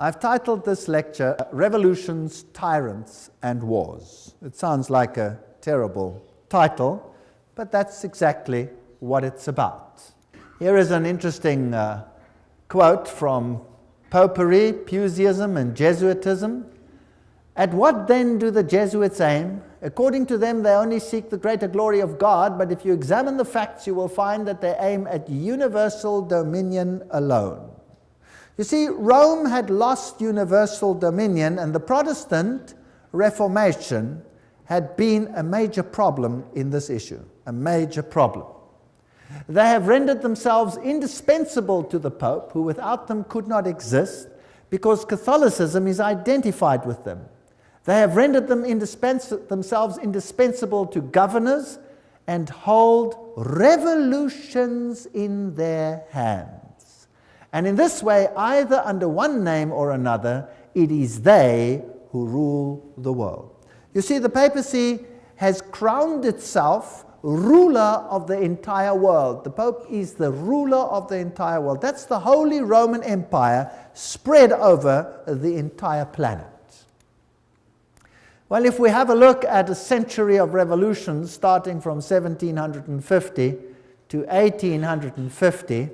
I've titled this lecture, Revolutions, Tyrants and Wars. It sounds like a terrible title, but that's exactly what it's about. Here is an interesting quote from Popery, Puseyism, and Jesuitism. At what then do the Jesuits aim? According to them, they only seek the greater glory of God, but if you examine the facts, you will find that they aim at universal dominion alone. You see, Rome had lost universal dominion, and the Protestant Reformation had been a major problem in this issue, a major problem. They have rendered themselves indispensable to the Pope, who without them could not exist, because Catholicism is identified with them. They have rendered themselves indispensable to governors and hold revolutions in their hands. And in this way, either under one name or another, it is they who rule the world. You see, the papacy has crowned itself ruler of the entire world. The Pope is the ruler of the entire world. That's the Holy Roman Empire spread over the entire planet. Well, if we have a look at a century of revolutions starting from 1750 to 1850,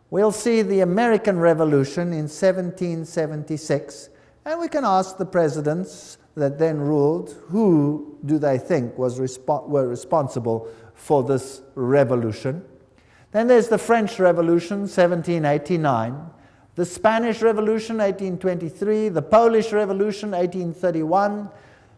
we'll see the American Revolution in 1776, and we can ask the presidents that then ruled, who do they think were responsible for this revolution? Then there's the French Revolution, 1789, the Spanish Revolution, 1823, the Polish Revolution, 1831,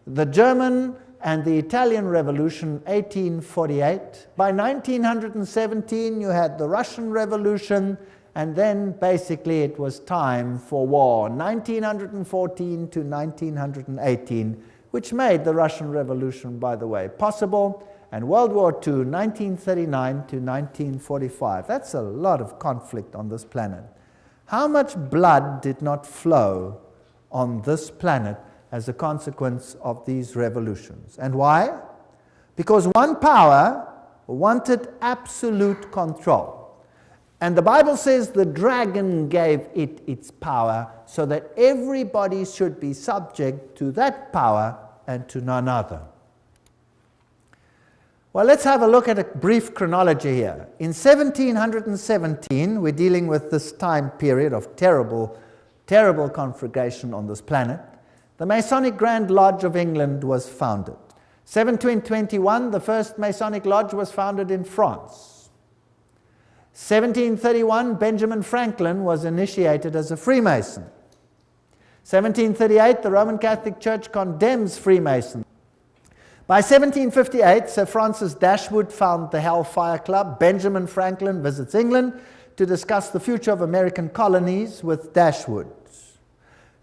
the German and the Italian Revolution, 1848. By 1917, you had the Russian Revolution, and then basically it was time for war, 1914 to 1918, which made the Russian Revolution, by the way, possible, and World War II, 1939 to 1945. That's a lot of conflict on this planet. How much blood did not flow on this planet as a consequence of these revolutions? And why? Because one power wanted absolute control. And the Bible says the dragon gave it its power so that everybody should be subject to that power and to none other. Well, let's have a look at a brief chronology here. In 1717, we're dealing with this time period of terrible, terrible conflagration on this planet. The Masonic Grand Lodge of England was founded. 1721, the first Masonic Lodge was founded in France. 1731, Benjamin Franklin was initiated as a Freemason. 1738, the Roman Catholic Church condemns Freemasons. By 1758, Sir Francis Dashwood founded the Hellfire Club. Benjamin Franklin visits England to discuss the future of American colonies with Dashwood.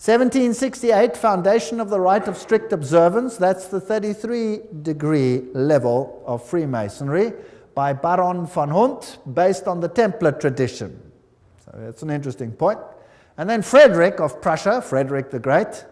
1768, foundation of the rite of strict observance, that's the 33-degree level of Freemasonry, by Baron von Hunt, based on the Templar tradition. So that's an interesting point. And then Frederick of Prussia, Frederick the Great,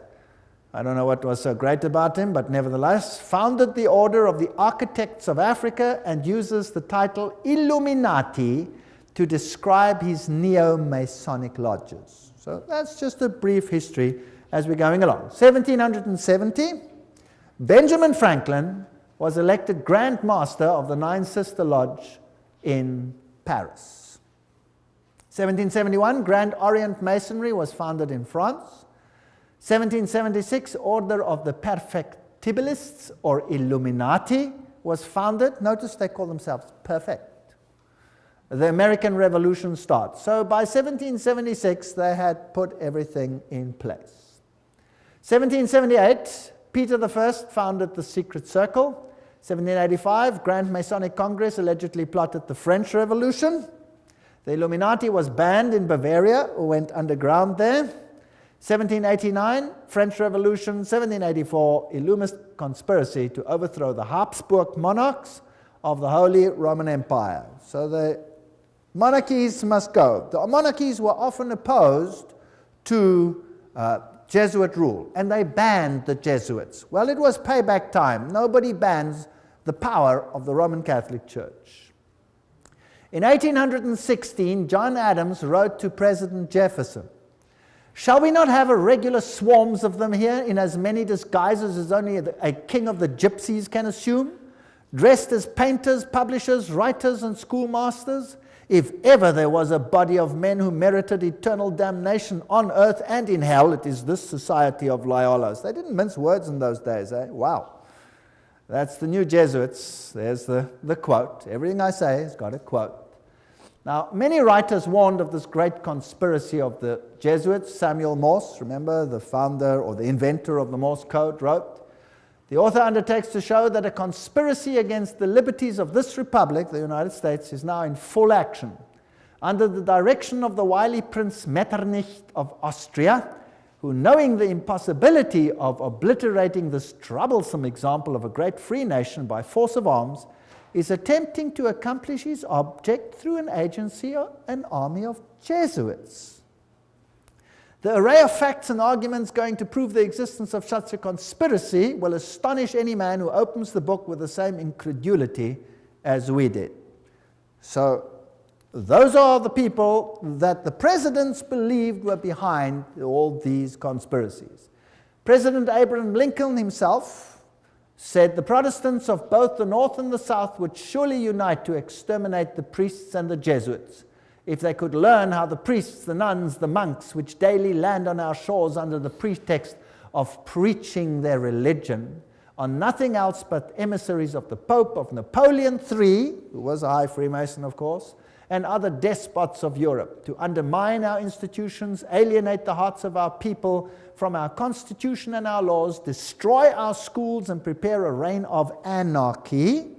I don't know what was so great about him, but nevertheless, founded the Order of the Architects of Africa and uses the title Illuminati to describe his neo-Masonic lodges. So that's just a brief history as we're going along. 1770, Benjamin Franklin was elected Grand Master of the Nine Sister Lodge in Paris. 1771, Grand Orient Masonry was founded in France. 1776, Order of the Perfectibilists, or Illuminati, was founded. Notice they call themselves perfect. The American Revolution starts. So by 1776, they had put everything in place. 1778, Peter I founded the Secret Circle. 1785, Grand Masonic Congress allegedly plotted the French Revolution. The Illuminati was banned in Bavaria, or went underground there. 1789, French Revolution. 1784, Illuminist conspiracy to overthrow the Habsburg monarchs of the Holy Roman Empire. So the monarchies must go. The monarchies were often opposed to Jesuit rule, and they banned the Jesuits. Well, it was payback time. Nobody bans the power of the Roman Catholic Church. In 1816, John Adams wrote to President Jefferson, Shall we not have a regular swarms of them here in as many disguises as only a king of the gypsies can assume, dressed as painters, publishers, writers, and schoolmasters? If ever there was a body of men who merited eternal damnation on earth and in hell, it is this society of Loyolas. They didn't mince words in those days, eh? Wow. That's the new Jesuits. There's the quote. Everything I say has got a quote. Now, many writers warned of this great conspiracy of the Jesuits. Samuel Morse, remember, the founder or the inventor of the Morse code, wrote, "The author undertakes to show that a conspiracy against the liberties of this republic, the United States, is now in full action. Under the direction of the wily Prince Metternich of Austria, who, knowing the impossibility of obliterating this troublesome example of a great free nation by force of arms, is attempting to accomplish his object through an agency, an army of Jesuits. The array of facts and arguments going to prove the existence of such a conspiracy will astonish any man who opens the book with the same incredulity as we did." So those are the people that the presidents believed were behind all these conspiracies. President Abraham Lincoln himself said the Protestants of both the North and the South would surely unite to exterminate the priests and the Jesuits, if they could learn how the priests, the nuns, the monks, which daily land on our shores under the pretext of preaching their religion, are nothing else but emissaries of the Pope, of Napoleon III, who was a high Freemason, of course, and other despots of Europe, to undermine our institutions, alienate the hearts of our people from our Constitution and our laws, destroy our schools, and prepare a reign of anarchy,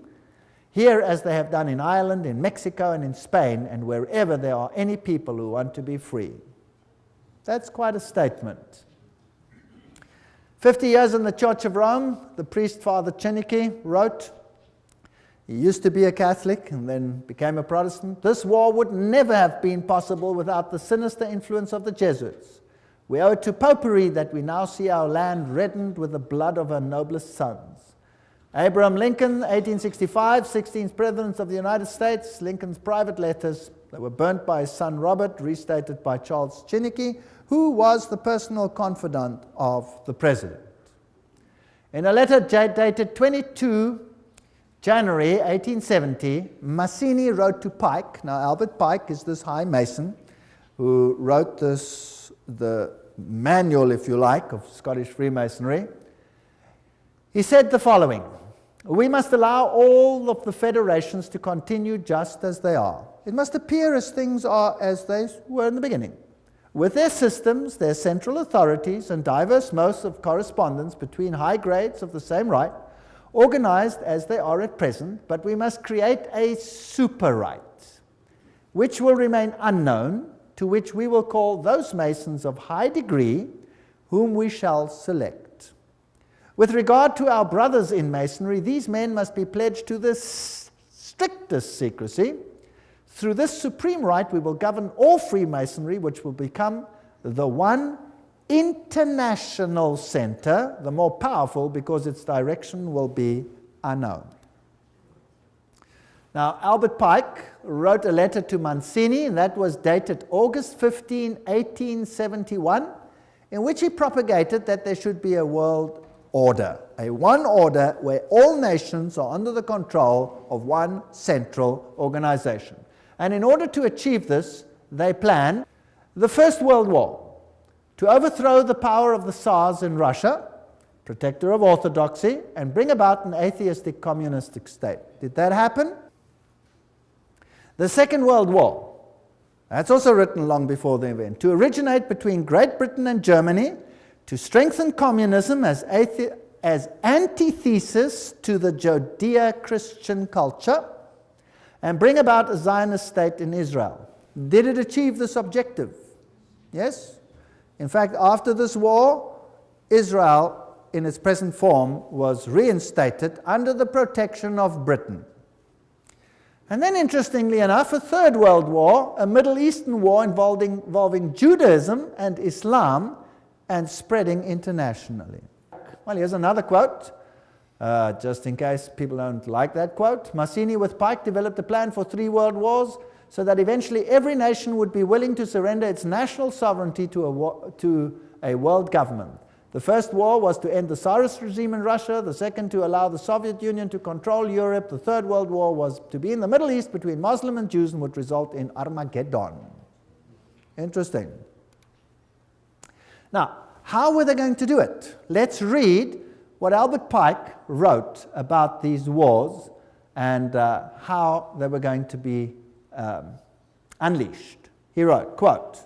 here as they have done in Ireland, in Mexico, and in Spain, and wherever there are any people who want to be free. That's quite a statement. 50 years in the Church of Rome, the priest Father Czenicki wrote, he used to be a Catholic and then became a Protestant. "This war would never have been possible without the sinister influence of the Jesuits. We owe it to Popery that we now see our land reddened with the blood of her noblest sons." Abraham Lincoln, 1865, 16th President of the United States. Lincoln's private letters that were burnt by his son Robert, restated by Charles Czenicki, who was the personal confidant of the President. In a letter dated 22 January 1870, Mazzini wrote to Pike. Now, Albert Pike is this high Mason who wrote the manual, if you like, of Scottish Freemasonry. He said the following: "We must allow all of the federations to continue just as they are. It must appear as things are as they were in the beginning, with their systems, their central authorities, and diverse modes of correspondence between high grades of the same right, organized as they are at present, but we must create a super right, which will remain unknown, to which we will call those Masons of high degree, whom we shall select. With regard to our brothers in Masonry, these men must be pledged to the strictest secrecy. Through this supreme right, we will govern all Freemasonry, which will become the one international center, the more powerful because its direction will be unknown." Now, Albert Pike wrote a letter to Mazzini, and that was dated August 15, 1871, in which he propagated that there should be a world order, a one order where all nations are under the control of one central organization. And in order to achieve this, they planned the First World War, to overthrow the power of the Tsars in Russia, protector of orthodoxy, and bring about an atheistic communistic state. Did that happen? The Second World War, that's also written long before the event, to originate between Great Britain and Germany, to strengthen communism as antithesis to the Judeo-Christian culture, and bring about a Zionist state in Israel. Did it achieve this objective? Yes. In fact, after this war, Israel, in its present form, was reinstated under the protection of Britain. And then, interestingly enough, a Third World War, a Middle Eastern war involving Judaism and Islam and spreading internationally. Well, here's another quote, just in case people don't like that quote. Mazzini with Pike developed a plan for 3 world wars so that eventually every nation would be willing to surrender its national sovereignty to a world government. The first war was to end the Tsarist regime in Russia, the second to allow the Soviet Union to control Europe, the third World War was to be in the Middle East between Muslim and Jews and would result in Armageddon. Interesting. Now, how were they going to do it? Let's read what Albert Pike wrote about these wars and how they were going to be unleashed. He wrote, quote,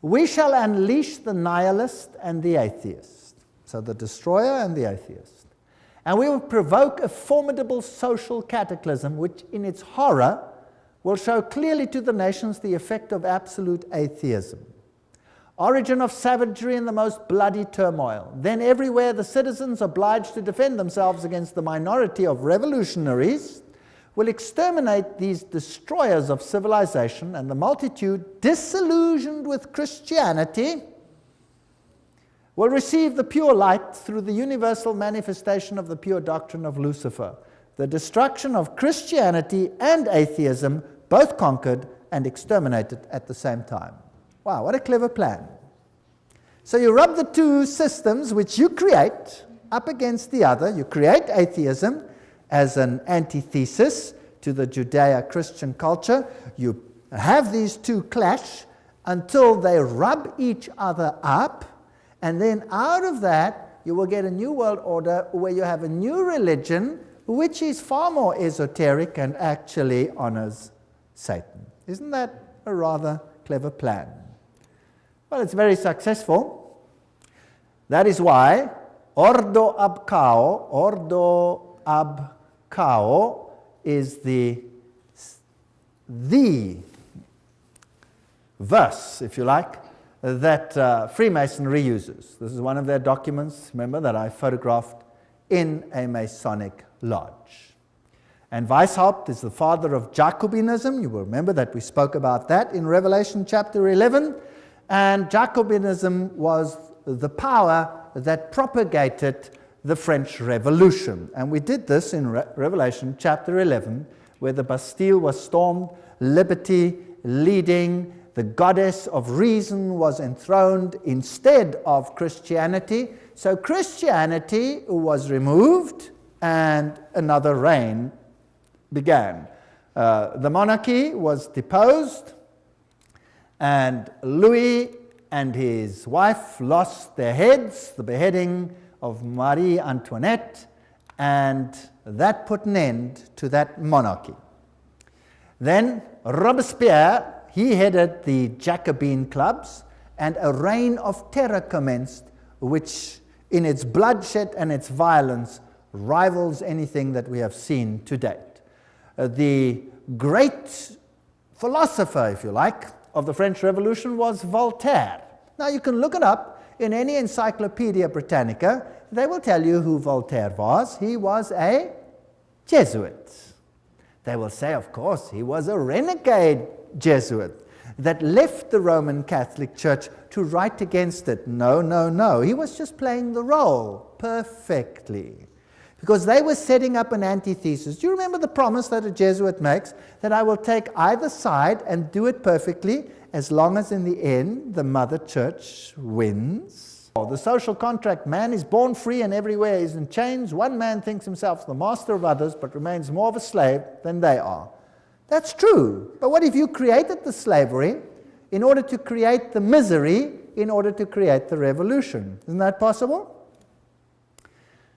"We shall unleash the nihilist and the atheist," so the destroyer and the atheist, "and we will provoke a formidable social cataclysm which in its horror will show clearly to the nations the effect of absolute atheism. Origin of savagery in the most bloody turmoil. Then everywhere the citizens obliged to defend themselves against the minority of revolutionaries will exterminate these destroyers of civilization, and the multitude, disillusioned with Christianity, will receive the pure light through the universal manifestation of the pure doctrine of Lucifer. The destruction of Christianity and atheism, both conquered and exterminated at the same time." Wow, what a clever plan. So you rub the two systems which you create up against the other. You create atheism as an antithesis to the Judeo-Christian culture. You have these two clash until they rub each other up, and then out of that you will get a new world order where you have a new religion which is far more esoteric and actually honors Satan. Isn't that a rather clever plan? Well, it's very successful. That is why Ordo ab Cao is the verse, if you like, that Freemasonry uses. This is one of their documents, remember, that I photographed in a Masonic lodge. And Weishaupt is the father of Jacobinism. You will remember that we spoke about that in Revelation chapter 11. And Jacobinism was the power that propagated the French Revolution. And we did this in Revelation chapter 11, where the Bastille was stormed, liberty leading, the goddess of reason was enthroned instead of Christianity. So Christianity was removed and another reign began. The monarchy was deposed, and Louis and his wife lost their heads, the beheading of Marie Antoinette, and that put an end to that monarchy. Then Robespierre, he headed the Jacobin clubs, and a reign of terror commenced, which in its bloodshed and its violence rivals anything that we have seen to date. The great philosopher, if you like, of the French Revolution was Voltaire. Now you can look it up in any Encyclopedia Britannica. They will tell you who Voltaire was. He was a Jesuit. They will say, of course, he was a renegade Jesuit that left the Roman Catholic Church to write against it. No, no, no. He was just playing the role perfectly, because they were setting up an antithesis. Do you remember the promise that a Jesuit makes? That I will take either side and do it perfectly, as long as in the end the Mother Church wins. The social contract: man is born free and everywhere is in chains. One man thinks himself the master of others, but remains more of a slave than they are. That's true. But what if you created the slavery in order to create the misery, in order to create the revolution? Isn't that possible?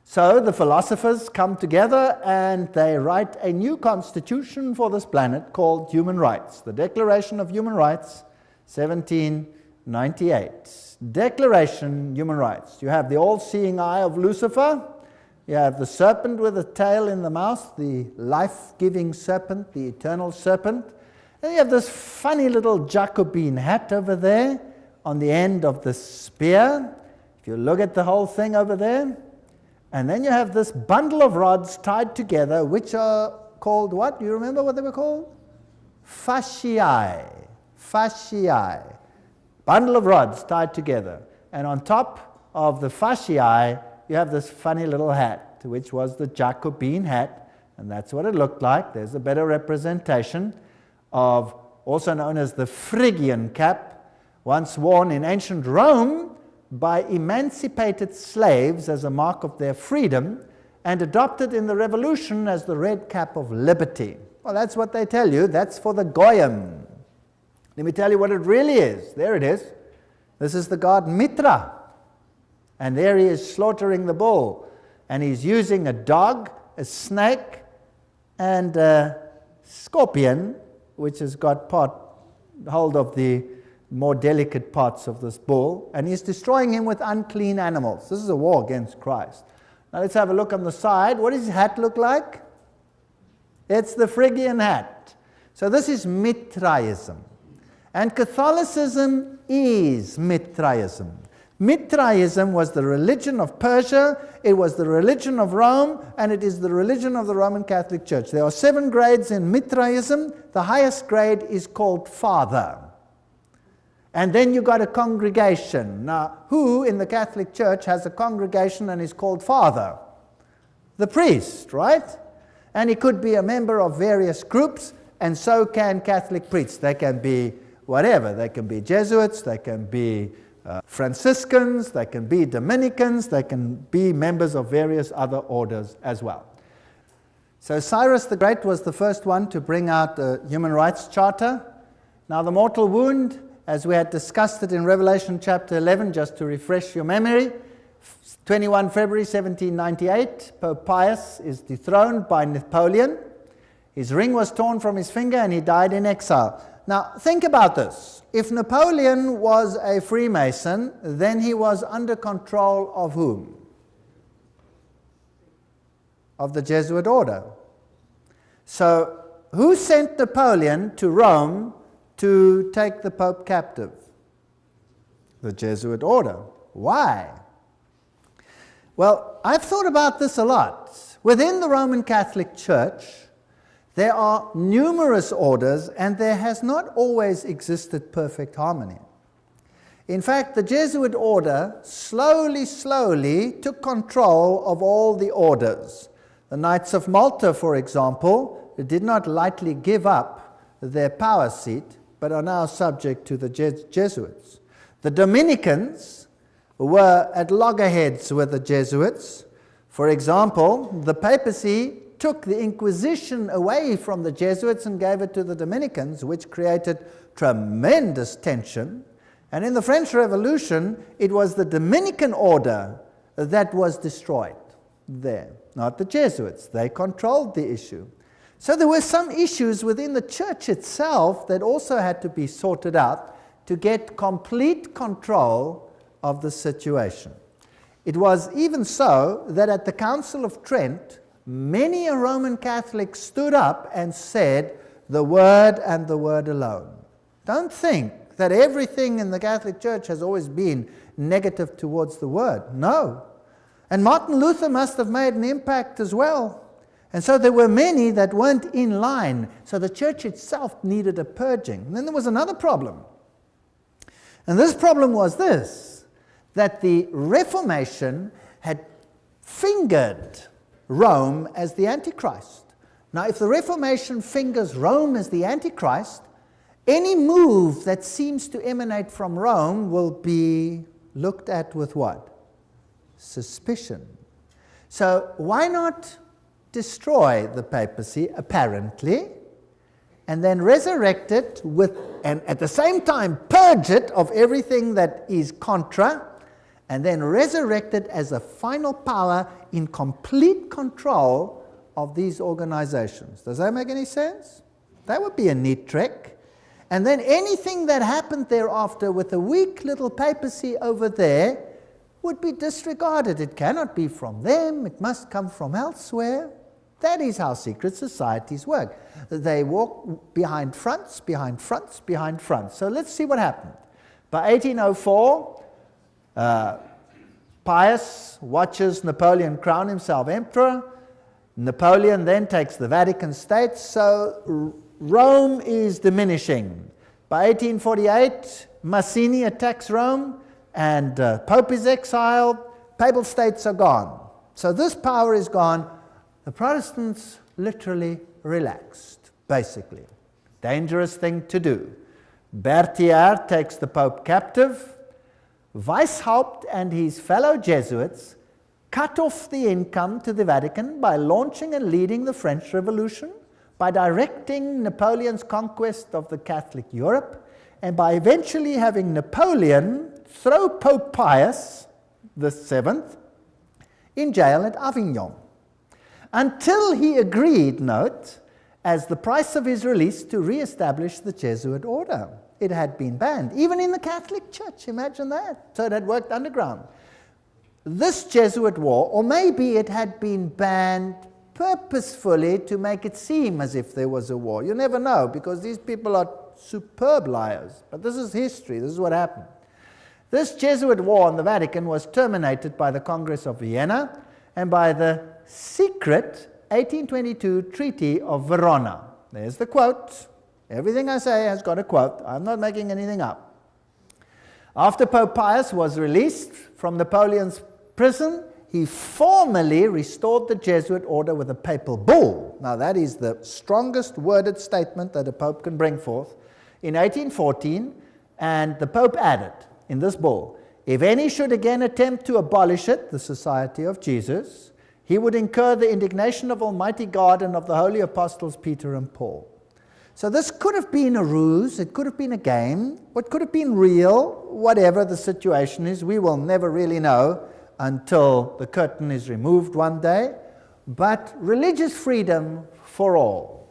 So the philosophers come together and they write a new constitution for this planet called Human Rights. The Declaration of Human Rights, 1798. Declaration, Human Rights. You have the all-seeing eye of Lucifer. You have the serpent with a tail in the mouth, the life-giving serpent, the eternal serpent. And you have this funny little Jacobin hat over there on the end of the spear. If you look at the whole thing over there. And then you have this bundle of rods tied together, which are called what? Do you remember what they were called? Fasciae. Fasciae. Bundle of rods tied together. And on top of the fasciae, you have this funny little hat, which was the Jacobin hat. And that's what it looked like. There's a better representation of, also known as the Phrygian cap, once worn in ancient Rome by emancipated slaves as a mark of their freedom, and adopted in the Revolution as the red cap of liberty. Well, that's what they tell you. That's for the Goyim. Let me tell you what it really is. There it is. This is the god Mitra. And there he is slaughtering the bull. And he's using a dog, a snake, and a scorpion, which has got hold of the more delicate parts of this bull. And he's destroying him with unclean animals. This is a war against Christ. Now let's have a look on the side. What does his hat look like? It's the Phrygian hat. So this is Mithraism. And Catholicism is Mithraism. Mithraism was the religion of Persia, it was the religion of Rome, and it is the religion of the Roman Catholic Church. There are 7 grades in Mithraism. The highest grade is called Father. And then you got a congregation. Now, who in the Catholic Church has a congregation and is called Father? The priest, right? And he could be a member of various groups, and so can Catholic priests. They can be whatever. They can be Jesuits, they can be Franciscans, they can be Dominicans, they can be members of various other orders as well. So Cyrus the Great was the first one to bring out a human rights charter. Now the mortal wound, as we had discussed it in Revelation chapter 11, just to refresh your memory, 21 February 1798, Pope Pius is dethroned by Napoleon. His ring was torn from his finger and he died in exile. Now, think about this. If Napoleon was a Freemason, then he was under control of whom? Of the Jesuit order. So, who sent Napoleon to Rome to take the Pope captive? The Jesuit order. Why? Well, I've thought about this a lot. Within the Roman Catholic Church, there are numerous orders, and there has not always existed perfect harmony. In fact, the Jesuit order slowly took control of all the orders. The Knights of Malta, for example, did not lightly give up their power seat, but are now subject to the Jesuits. The Dominicans were at loggerheads with the Jesuits. For example, the papacy took the Inquisition away from the Jesuits and gave it to the Dominicans, which created tremendous tension. And in the French Revolution, it was the Dominican order that was destroyed there, not the Jesuits. They controlled the issue. So there were some issues within the church itself that also had to be sorted out to get complete control of the situation. It was even so that at the Council of Trent, many a Roman Catholic stood up and said, the Word and the Word alone. Don't think that everything in the Catholic Church has always been negative towards the Word. No. And Martin Luther must have made an impact as well. And so there were many that weren't in line. So the church itself needed a purging. And then there was another problem. And this problem was this, that the Reformation had fingered Rome as the Antichrist. Now, if the Reformation fingers Rome as the Antichrist, any move that seems to emanate from Rome will be looked at with what? Suspicion. So why not destroy the papacy, apparently, and then resurrect it with, and at the same time purge it of everything that is contra, and then resurrect it as a final power in complete control of these organizations. Does that make any sense? That would be a neat trick. And then anything that happened thereafter with a weak little papacy over there would be disregarded. It cannot be from them, it must come from elsewhere. That is how secret societies work. They walk behind fronts, behind fronts, behind fronts. So let's see what happened. By 1804, Pius watches Napoleon crown himself emperor. Napoleon then takes the Vatican States, so Rome is diminishing. By 1848, Mazzini attacks Rome, and Pope is exiled, Papal States are gone. So this power is gone. The Protestants literally relaxed, basically. Dangerous thing to do. Berthier takes the Pope captive. Weishaupt and his fellow Jesuits cut off the income to the Vatican by launching and leading the French Revolution, by directing Napoleon's conquest of the Catholic Europe, and by eventually having Napoleon throw Pope Pius VII in jail at Avignon, until he agreed, note, as the price of his release, to re-establish the Jesuit order. It had been banned, even in the Catholic Church, imagine that. So it had worked underground. This Jesuit war, or maybe it had been banned purposefully to make it seem as if there was a war. You never know, because these people are superb liars. But this is history, this is what happened. This Jesuit war on the Vatican was terminated by the Congress of Vienna and by the secret 1822 Treaty of Verona. There's the quote. Everything I say has got a quote. I'm not making anything up. After Pope Pius was released from Napoleon's prison, he formally restored the Jesuit order with a papal bull. Now that is the strongest worded statement that a pope can bring forth. In 1814, and the Pope added in this bull, if any should again attempt to abolish it, the Society of Jesus, he would incur the indignation of Almighty God and of the holy apostles Peter and Paul. So this could have been a ruse, it could have been a game, what could have been real, whatever the situation is, we will never really know until the curtain is removed one day. But religious freedom for all.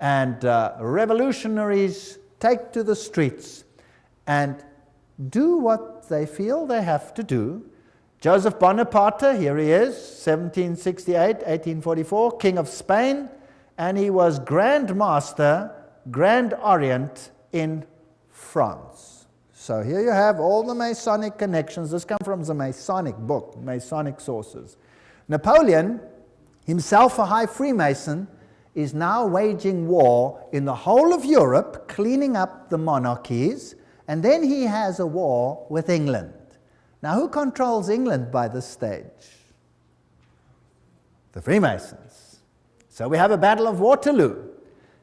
And revolutionaries take to the streets and do what they feel they have to do. Joseph Bonaparte, here he is, 1768, 1844, King of Spain, and he was Grand Master, Grand Orient in France. So here you have all the Masonic connections. This comes from the Masonic book, Masonic sources. Napoleon, himself a high Freemason, is now waging war in the whole of Europe, cleaning up the monarchies, and then he has a war with England. Now, who controls England by this stage? The Freemasons. So we have a Battle of Waterloo,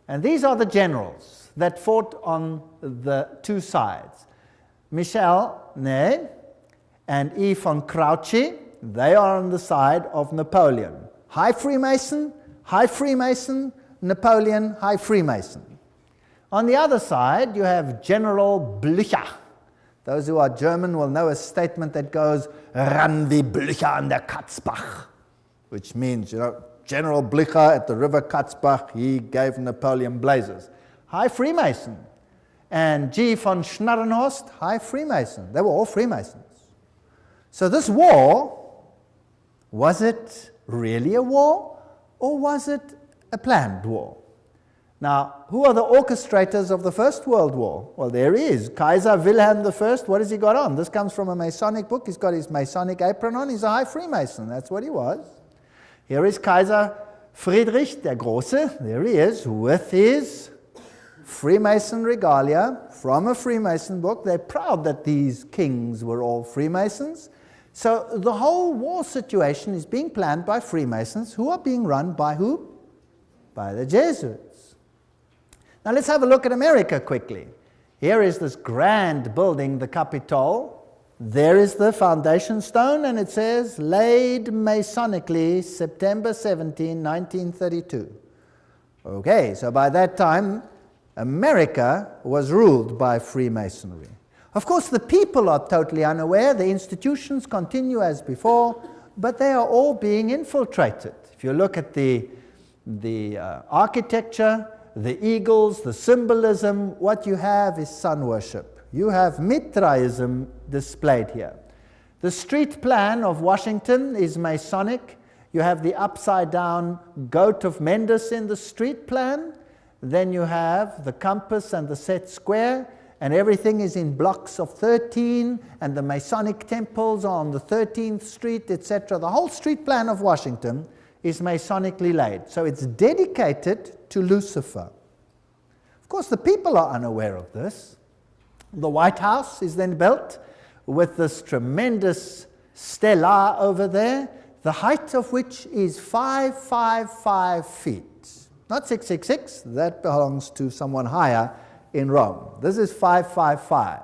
and these are the generals that fought on the two sides. Michel Ney and E. von Grouchy, they are on the side of Napoleon. High Freemason, Napoleon, High Freemason. On the other side, you have General Blücher. Those who are German will know a statement that goes, "Ran wie Blücher an der Katzbach," which means, General Blücher at the river Katzbach, he gave Napoleon blazes. High Freemason. And G. von Schnarrenhorst, High Freemason. They were all Freemasons. So this war, was it really a war, or was it a planned war? Now, who are the orchestrators of the First World War? Well, there he is, Kaiser Wilhelm I. What has he got on? This comes from a Masonic book. He's got his Masonic apron on. He's a High Freemason. That's what he was. Here is Kaiser Friedrich der Große. There he is, with his Freemason regalia from a Freemason book. They're proud that these kings were all Freemasons. So the whole war situation is being planned by Freemasons, who are being run by who? By the Jesuits. Now let's have a look at America quickly. Here is this grand building, the Capitol. There is the foundation stone, and it says, laid Masonically, September 17, 1932. Okay, so by that time, America was ruled by Freemasonry. Of course, the people are totally unaware. The institutions continue as before, but they are all being infiltrated. If you look at the architecture, the eagles, the symbolism, what you have is sun worship. You have Mithraism displayed here. The street plan of Washington is Masonic. You have the upside-down goat of Mendes in the street plan. Then you have the compass and the set square, and everything is in blocks of 13, and the Masonic temples are on the 13th Street, etc. The whole street plan of Washington is Masonically laid. So it's dedicated to Lucifer. Of course, the people are unaware of this. The White House is then built with this tremendous stela over there, the height of which is 555 feet. Not 666, that belongs to someone higher in Rome. This is 555.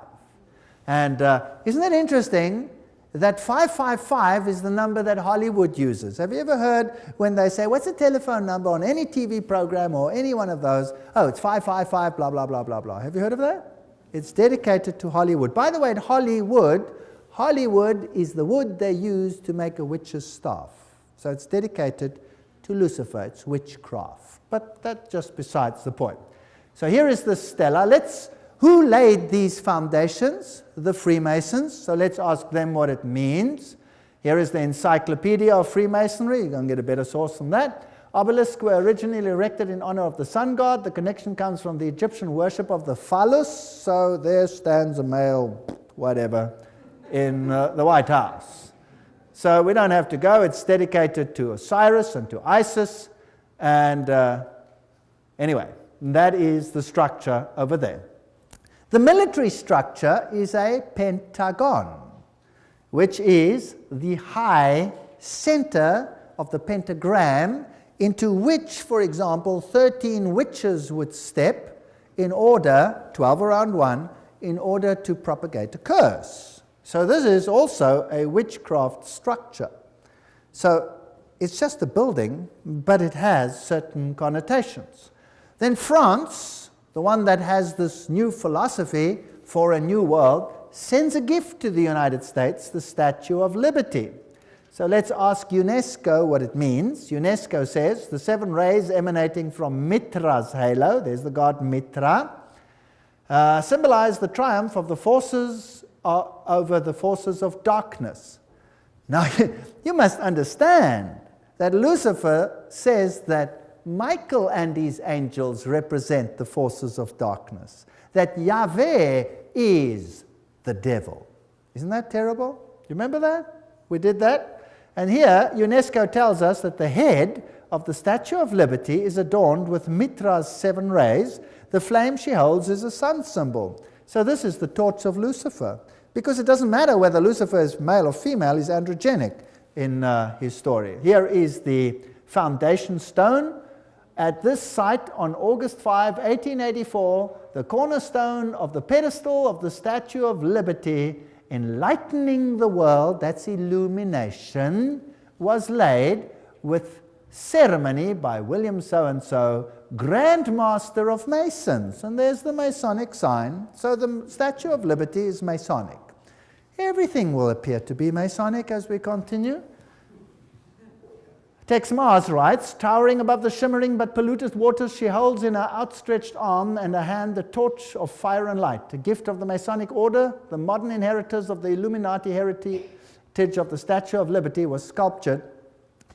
And isn't it interesting that 555 is the number that Hollywood uses? Have you ever heard when they say, what's the telephone number on any TV program or any one of those? Oh, it's 555, blah, blah, blah, blah, blah. Have you heard of that? It's dedicated to Hollywood. By the way, at Hollywood is the wood they use to make a witch's staff. So it's dedicated to Lucifer. It's witchcraft. But that's just besides the point. So here is the stela. Who laid these foundations? The Freemasons. So let's ask them what it means. Here is the Encyclopedia of Freemasonry. You're going to get a better source than that. Obelisks were originally erected in honor of the sun god. The connection comes from the Egyptian worship of the phallus. So there stands a male, whatever, in the White House. So we don't have to go. It's dedicated to Osiris and to Isis. And anyway, that is the structure over there. The military structure is a pentagon, which is the high center of the pentagram into which, for example, 13 witches would step in order, 12 around one, in order to propagate a curse. So this is also a witchcraft structure. So it's just a building, but it has certain connotations. Then France, the one that has this new philosophy for a new world, sends a gift to the United States, the Statue of Liberty. So let's ask UNESCO what it means. UNESCO says the 7 rays emanating from Mitra's halo, there's the god Mitra, symbolize the triumph of the forces over the forces of darkness. Now, you must understand that Lucifer says that Michael and his angels represent the forces of darkness, that Yahweh is the devil. Isn't that terrible? You remember that? We did that. And here, UNESCO tells us that the head of the Statue of Liberty is adorned with Mitra's 7 rays. The flame she holds is a sun symbol. So this is the torch of Lucifer. Because it doesn't matter whether Lucifer is male or female, he's androgenic in his story. Here is the foundation stone. At this site on August 5, 1884, the cornerstone of the pedestal of the Statue of Liberty, enlightening the world, that's illumination, was laid with ceremony by William so-and-so, Grand Master of Masons. And there's the Masonic sign. So the Statue of Liberty is Masonic. Everything will appear to be Masonic as we continue. Tex Mars writes, towering above the shimmering but polluted waters, she holds in her outstretched arm and her hand the torch of fire and light, a gift of the Masonic order. The modern inheritors of the Illuminati heritage of the Statue of Liberty was sculptured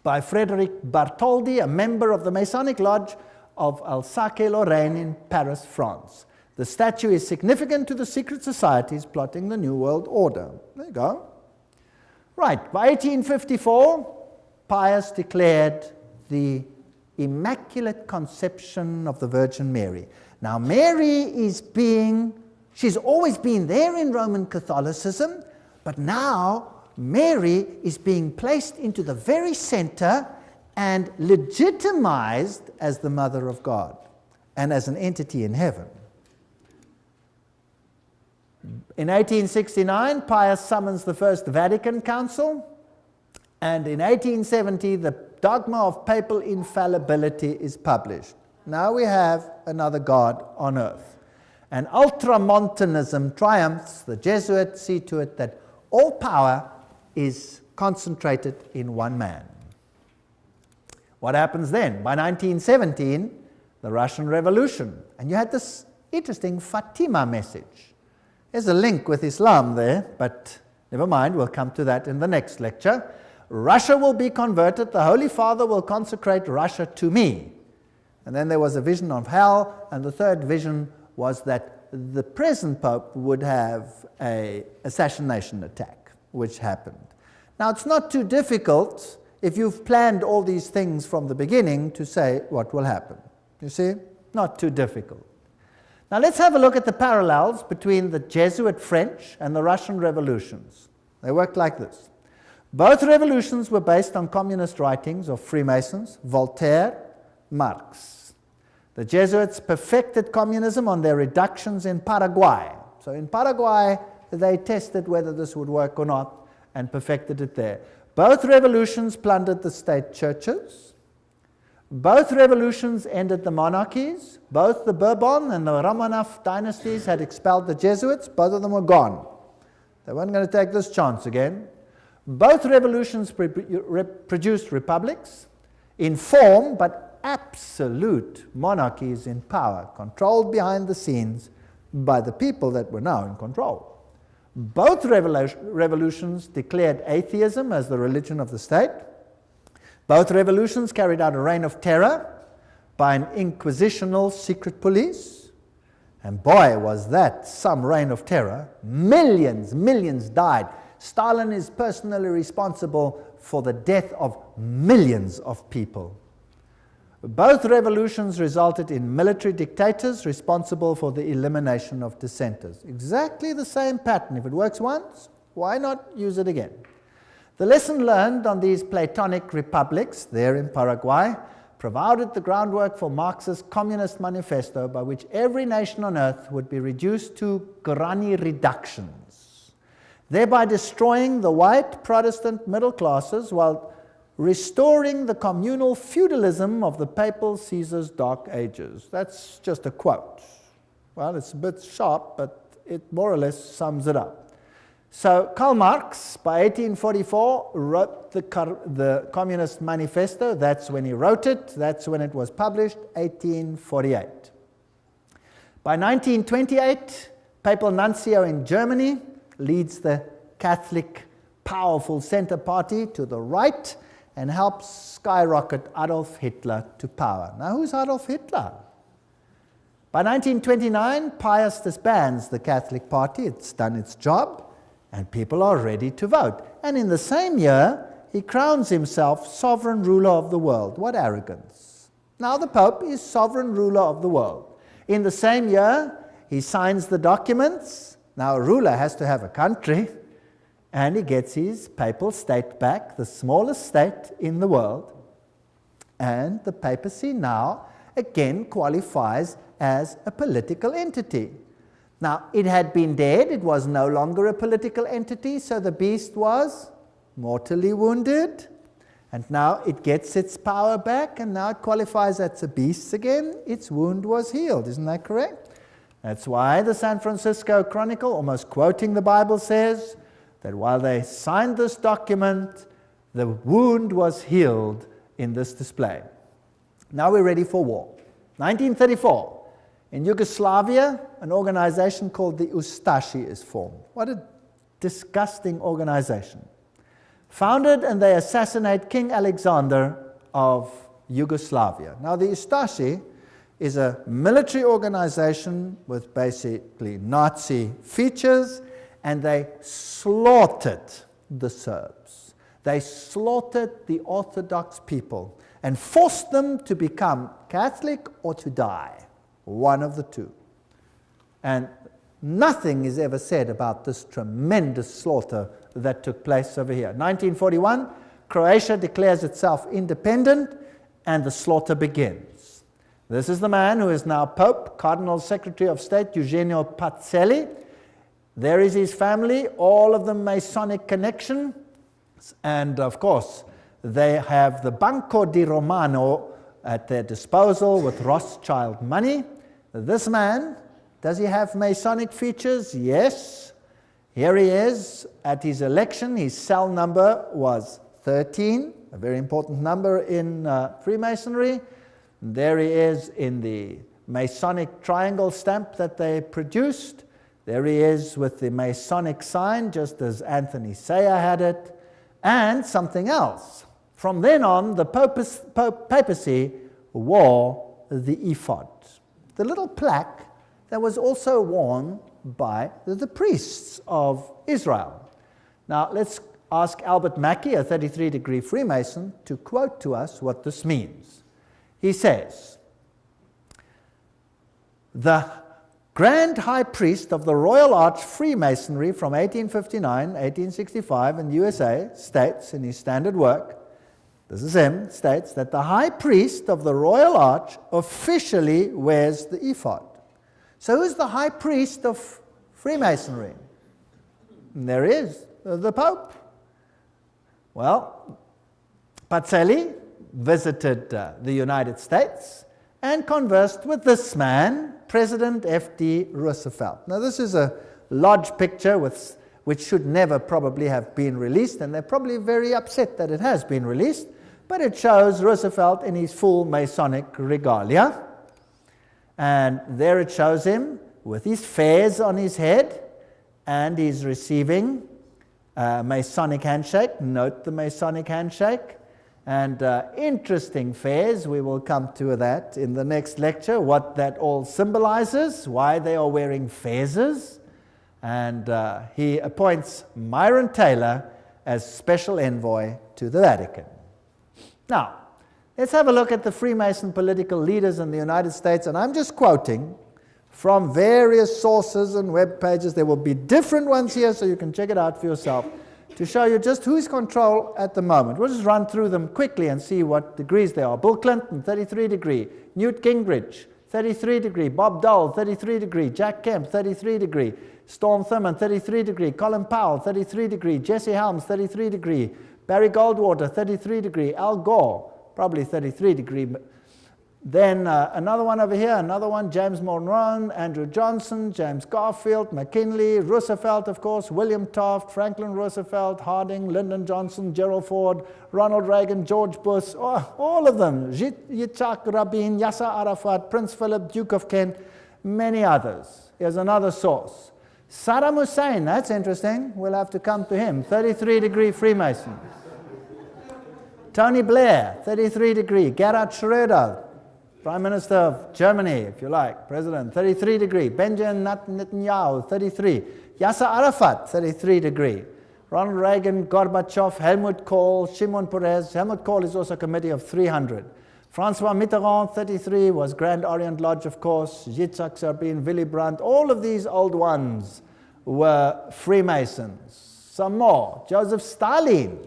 by Frederic Bartholdi, a member of the Masonic Lodge of Alsace-Lorraine in Paris, France. The statue is significant to the secret societies plotting the New World Order. There you go. Right, by 1854, Pius declared the Immaculate Conception of the Virgin Mary. Now, Mary she's always been there in Roman Catholicism, but now Mary is being placed into the very center and legitimized as the Mother of God and as an entity in heaven. In 1869, Pius summons the First Vatican Council. And in 1870, the dogma of papal infallibility is published. Now we have another God on earth. And ultramontanism triumphs. The Jesuits see to it that all power is concentrated in one man. What happens then? By 1917, the Russian Revolution. And you had this interesting Fatima message. There's a link with Islam there, but never mind, we'll come to that in the next lecture. Russia will be converted, the Holy Father will consecrate Russia to me. And then there was a vision of hell, and the third vision was that the present Pope would have an assassination attack, which happened. Now, it's not too difficult, if you've planned all these things from the beginning, to say what will happen. You see? Not too difficult. Now, let's have a look at the parallels between the Jesuit French and the Russian revolutions. They worked like this. Both revolutions were based on communist writings of Freemasons, Voltaire, Marx. The Jesuits perfected communism on their reductions in Paraguay. So in Paraguay, they tested whether this would work or not and perfected it there. Both revolutions plundered the state churches. Both revolutions ended the monarchies. Both the Bourbon and the Romanov dynasties had expelled the Jesuits. Both of them were gone. They weren't going to take this chance again. Both revolutions produced republics in form, but absolute monarchies in power, controlled behind the scenes by the people that were now in control. Both revolutions declared atheism as the religion of the state. Both revolutions carried out a reign of terror by an inquisitional secret police. And boy, was that some reign of terror. Millions died. Stalin is personally responsible for the death of millions of people. Both revolutions resulted in military dictators responsible for the elimination of dissenters. Exactly the same pattern. If it works once, why not use it again? The lesson learned on these Platonic republics there in Paraguay provided the groundwork for Marx's Communist Manifesto, by which every nation on earth would be reduced to granny reductions, thereby destroying the white Protestant middle classes while restoring the communal feudalism of the papal Caesar's dark ages. That's just a quote. Well, it's a bit sharp, but it more or less sums it up. So Karl Marx, by 1844, wrote the Communist Manifesto. That's when he wrote it. That's when it was published, 1848. By 1928, Papal Nuncio in Germany leads the Catholic powerful center party to the right and helps skyrocket Adolf Hitler to power. Now, who's Adolf Hitler? By 1929, Pius disbands the Catholic Party. It's done its job, and people are ready to vote. And in the same year, he crowns himself sovereign ruler of the world. What arrogance. Now the Pope is sovereign ruler of the world. In the same year, he signs the documents. Now a ruler has to have a country, and he gets his papal state back, the smallest state in the world. And the papacy now again qualifies as a political entity. Now, it had been dead, it was no longer a political entity, so the beast was mortally wounded, and now it gets its power back, and now it qualifies as a beast again. Its wound was healed, isn't that correct? That's why the San Francisco Chronicle, almost quoting the Bible, says that while they signed this document, the wound was healed in this display. Now we're ready for war. 1934. In Yugoslavia, an organization called the Ustashi is formed. What a disgusting organization. Founded, and they assassinate King Alexander of Yugoslavia. Now, the Ustashi is a military organization with basically Nazi features, and they slaughtered the Serbs. They slaughtered the Orthodox people and forced them to become Catholic or to die. One of the two. And nothing is ever said about this tremendous slaughter that took place over here. 1941, Croatia declares itself independent, and the slaughter begins. This is the man who is now Pope, Cardinal Secretary of State, Eugenio Pacelli. There is his family, all of them Masonic connection, and of course, they have the Banco di Romano at their disposal with Rothschild money. This man, does he have Masonic features? Yes. Here he is at his election. His cell number was 13, a very important number in Freemasonry. There he is in the Masonic triangle stamp that they produced. There he is with the Masonic sign, just as Anthony Sayer had it, and something else. From then on, the papacy wore the ephod, the little plaque that was also worn by the priests of Israel. Now, let's ask Albert Mackey, a 33-degree Freemason, to quote to us what this means. He says, "The Grand High Priest of the Royal Arch Freemasonry from 1859, 1865 in the USA states in his standard work, this is him, states that the high priest of the royal arch officially wears the ephod. So who's the high priest of Freemasonry? And there is the Pope. Well, Pacelli visited the United States and conversed with this man, President F.D. Roosevelt. Now this is a lodge picture which should never probably have been released, and they're probably very upset that it has been released, but it shows Roosevelt in his full Masonic regalia. And there it shows him with his fez on his head, and he's receiving a Masonic handshake. Note the Masonic handshake. And interesting fez, we will come to that in the next lecture, what that all symbolizes, why they are wearing fezes. And he appoints Myron Taylor as special envoy to the Vatican. Now, let's have a look at the Freemason political leaders in the United States, and I'm just quoting from various sources and web pages. There will be different ones here, so you can check it out for yourself, to show you just who's control at the moment. We'll just run through them quickly and see what degrees they are. Bill Clinton, 33 degree. Newt Gingrich, 33 degree. Bob Dole, 33 degree. Jack Kemp, 33 degree. Storm Thurmond, 33 degree. Colin Powell, 33 degree. Jesse Helms, 33 degree. Barry Goldwater, 33 degree. Al Gore, probably 33 degree. Then another one over here, another one, James Monroe, Andrew Johnson, James Garfield, McKinley, Roosevelt, of course, William Taft, Franklin Roosevelt, Harding, Lyndon Johnson, Gerald Ford, Ronald Reagan, George Bush, all of them, Yitzhak Rabin, Yasser Arafat, Prince Philip, Duke of Kent, many others. Here's another source. Saddam Hussein, that's interesting, we'll have to come to him, 33 degree Freemason. Tony Blair, 33 degree. Gerhard Schröder, Prime Minister of Germany, if you like, President, 33 degree. Benjamin Netanyahu, 33. Yasser Arafat, 33 degree. Ronald Reagan, Gorbachev, Helmut Kohl, Shimon Peres. Helmut Kohl is also a committee of 300. Francois Mitterrand, 33, was Grand Orient Lodge, of course. Yitzhak Rabin, Willy Brandt, all of these old ones were Freemasons. Some more. Joseph Stalin.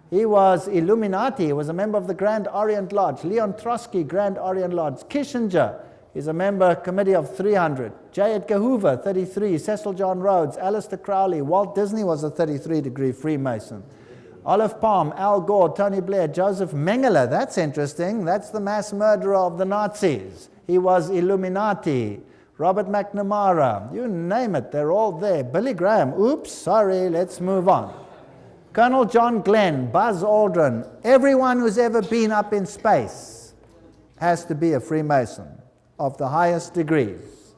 He was Illuminati. He was a member of the Grand Orient Lodge. Leon Trotsky, Grand Orient Lodge. Kissinger is a member committee of 300. J. Edgar Hoover, 33. Cecil John Rhodes, Aleister Crowley. Walt Disney was a 33 degree Freemason. Olive Palm, Al Gore, Tony Blair, Joseph Mengele. That's interesting. That's the mass murderer of the Nazis. He was Illuminati. Robert McNamara. You name it. They're all there. Billy Graham. Oops, sorry. Let's move on. Colonel John Glenn, Buzz Aldrin, everyone who's ever been up in space has to be a Freemason of the highest degrees.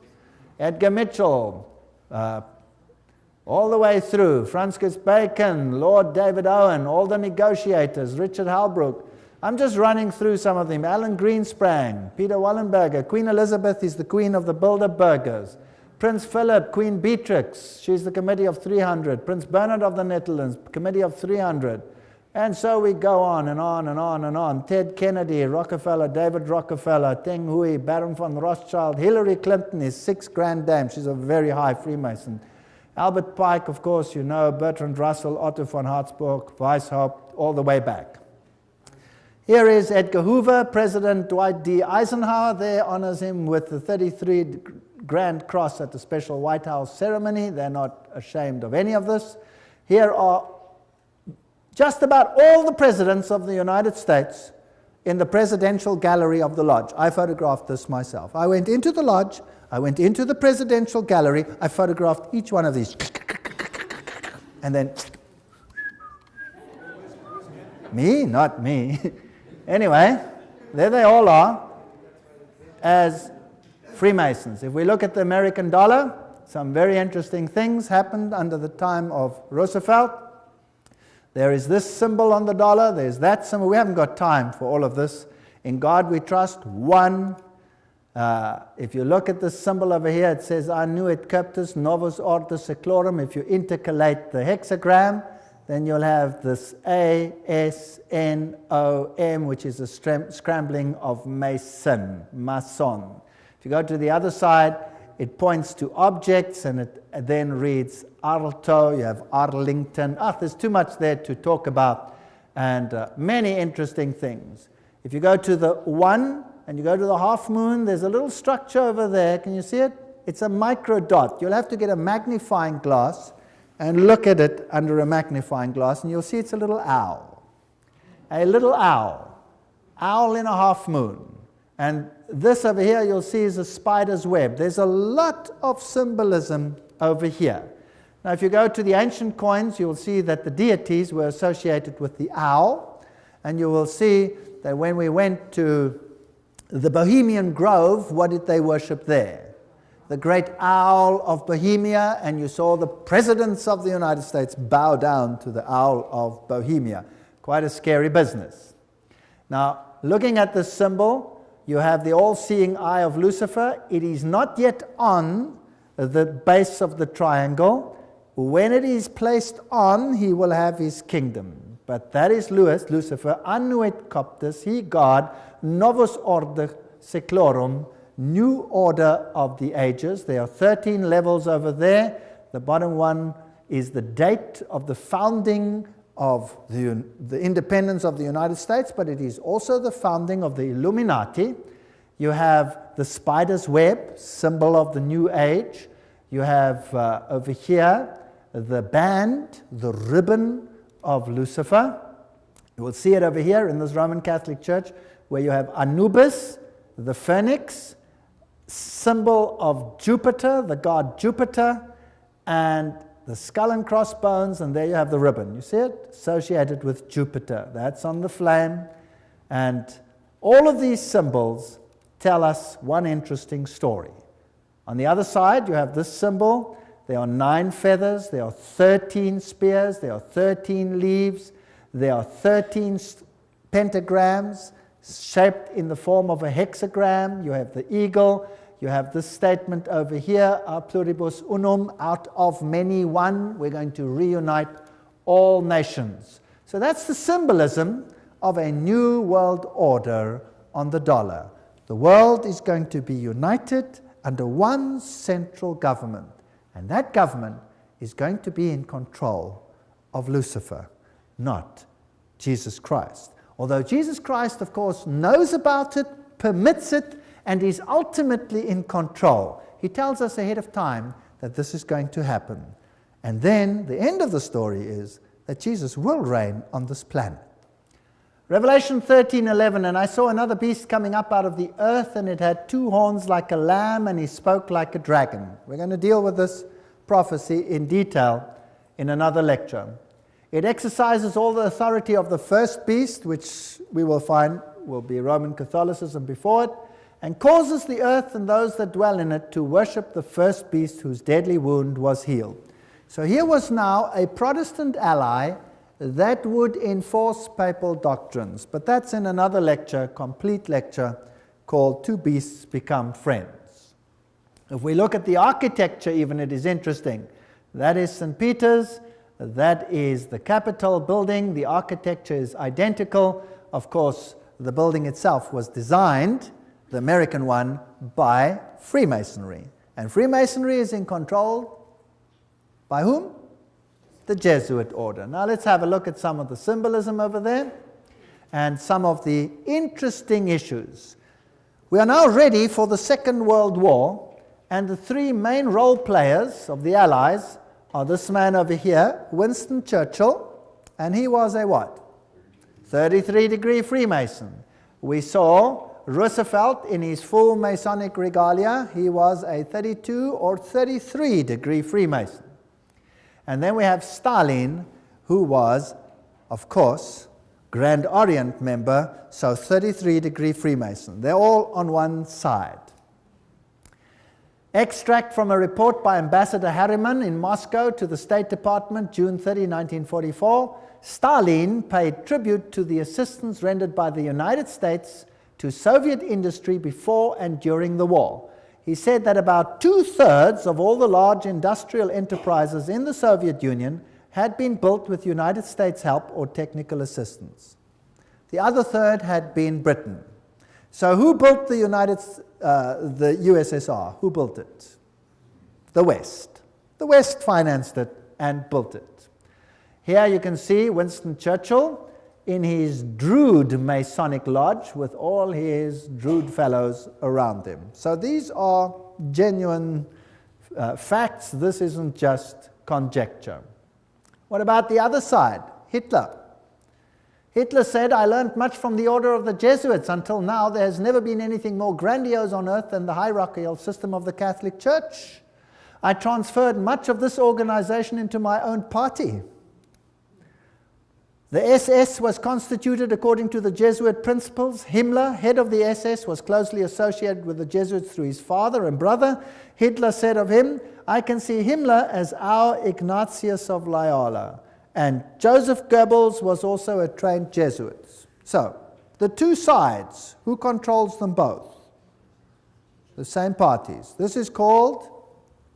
Edgar Mitchell, all the way through, Francis Bacon, Lord David Owen, all the negotiators, Richard Halbrook. I'm just running through some of them. Alan Greensprang, Peter Wallenberger, Queen Elizabeth is the queen of the Bilderbergers. Prince Philip, Queen Beatrix, she's the committee of 300. Prince Bernard of the Netherlands, committee of 300. And so we go on and on and on and on. Ted Kennedy, Rockefeller, David Rockefeller, Teng Hui, Baron von Rothschild. Hillary Clinton is 6 grand dame. She's a very high Freemason. Albert Pike, of course, you know, Bertrand Russell, Otto von Habsburg, Weishaupt, all the way back. Here is Edgar Hoover. President Dwight D. Eisenhower there honors him with the 33 Grand Cross at the special White House ceremony. They're not ashamed of any of this. Here are just about all the presidents of the United States in the presidential gallery of the lodge. I photographed this myself. I went into the lodge, I went into the presidential gallery, I photographed each one of these. And then, me? Not me. Anyway, there they all are as Freemasons. If we look at the American dollar, some very interesting things happened under the time of Roosevelt. There is this symbol on the dollar, there's that symbol. We haven't got time for all of this. In God we trust, one. If you look at this symbol over here, it says, Annuit Cuptus Novus Ordo Seclorum. If you intercalate the hexagram, then you'll have this A-S-N-O-M, which is a scrambling of Mason, Mason. If you go to the other side, it points to objects, and it then reads Arlto, you have Arlington. There's too much there to talk about. and many interesting things. If you go to the 1 and you go to the half moon, there's a little structure over there. Can you see it? It's a micro dot. You'll have to get a magnifying glass and look at it under a magnifying glass, and you'll see it's a little owl. A little owl. Owl in a half moon. And this over here you'll see is a spider's web. There's a lot of symbolism over here. Now if you go to the ancient coins, you'll see that the deities were associated with the owl, and you will see that when we went to the Bohemian Grove, what did they worship there? The great owl of Bohemia, and you saw the presidents of the United States bow down to the owl of Bohemia. Quite a scary business. Now, looking at this symbol, you have the all-seeing eye of Lucifer. It is not yet on the base of the triangle. When it is placed on, he will have his kingdom. But that is Lucifer, annuit coptus, he God, novus order seclorum, new order of the ages. There are 13 levels over there. The bottom one is the date of the founding of the independence of the United States, but it is also the founding of the Illuminati. You have the spider's web, symbol of the new age. You have over here the band, the ribbon of Lucifer. You will see it over here in this Roman Catholic Church, where you have Anubis, the phoenix, symbol of Jupiter, the god Jupiter, and the skull and crossbones, and there you have the ribbon. You see it? Associated with Jupiter. That's on the flame. And all of these symbols tell us one interesting story. On the other side, you have this symbol. There are 9 feathers. There are 13 spears. There are 13 leaves. There are 13 pentagrams shaped in the form of a hexagram. You have the eagle. You have this statement over here, a pluribus unum, out of many one. We're going to reunite all nations. So that's the symbolism of a new world order on the dollar. The world is going to be united under one central government, and that government is going to be in control of Lucifer, not Jesus Christ. Although Jesus Christ, of course, knows about it, permits it, and is ultimately in control. He tells us ahead of time that this is going to happen. And then the end of the story is that Jesus will reign on this planet. Revelation 13:11, and I saw another beast coming up out of the earth, and it had 2 horns like a lamb, and he spoke like a dragon. We're going to deal with this prophecy in detail in another lecture. It exercises all the authority of the first beast, which we will find will be Roman Catholicism before it, and causes the earth and those that dwell in it to worship the first beast whose deadly wound was healed. So here was now a Protestant ally that would enforce papal doctrines. But that's in another lecture, complete lecture, called Two Beasts Become Friends. If we look at the architecture even, it is interesting. That is St. Peter's. That is the Capitol building. The architecture is identical. Of course, the building itself was designed, the American one, by Freemasonry. And Freemasonry is in control by whom? The Jesuit order. Now let's have a look at some of the symbolism over there and some of the interesting issues. We are now ready for the Second World War, and the 3 main role players of the Allies are this man over here, Winston Churchill, and he was a what? 33-degree Freemason. We saw Roosevelt in his full Masonic regalia. He was a 32 or 33-degree Freemason. And then we have Stalin, who was, of course, Grand Orient member, so 33-degree Freemason. They're all on one side. Extract from a report by Ambassador Harriman in Moscow to the State Department, June 30, 1944. Stalin paid tribute to the assistance rendered by the United States to Soviet industry before and during the war. He said that about 2/3 of all the large industrial enterprises in the Soviet Union had been built with United States help or technical assistance. The other third had been Britain. So who built the USSR? Who built it? The West. The West financed it and built it. Here you can see Winston Churchill in his Druid Masonic Lodge with all his Druid fellows around him. So these are genuine facts. This isn't just conjecture. What about the other side? Hitler. Hitler said, I learned much from the order of the Jesuits. Until now, there has never been anything more grandiose on earth than the hierarchical system of the Catholic Church. I transferred much of this organization into my own party. The SS was constituted according to the Jesuit principles. Himmler, head of the SS, was closely associated with the Jesuits through his father and brother. Hitler said of him, I can see Himmler as our Ignatius of Loyola. And Joseph Goebbels was also a trained Jesuit. So, the two sides, who controls them both? The same parties. This is called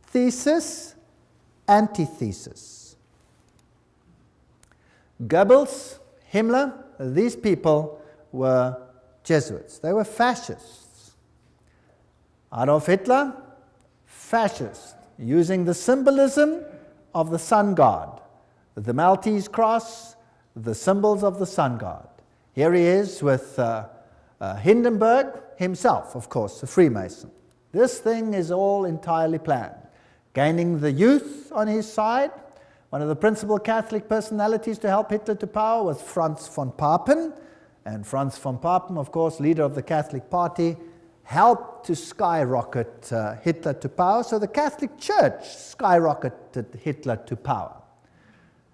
thesis, antithesis. Goebbels, Himmler, these people were Jesuits. They were fascists. Adolf Hitler, fascist, using the symbolism of the sun god. The Maltese cross, the symbols of the sun god. Here he is with Hindenburg himself, of course, a Freemason. This thing is all entirely planned. Gaining the youth on his side. One of the principal Catholic personalities to help Hitler to power was Franz von Papen. And Franz von Papen, of course, leader of the Catholic Party, helped to skyrocket Hitler to power. So the Catholic Church skyrocketed Hitler to power.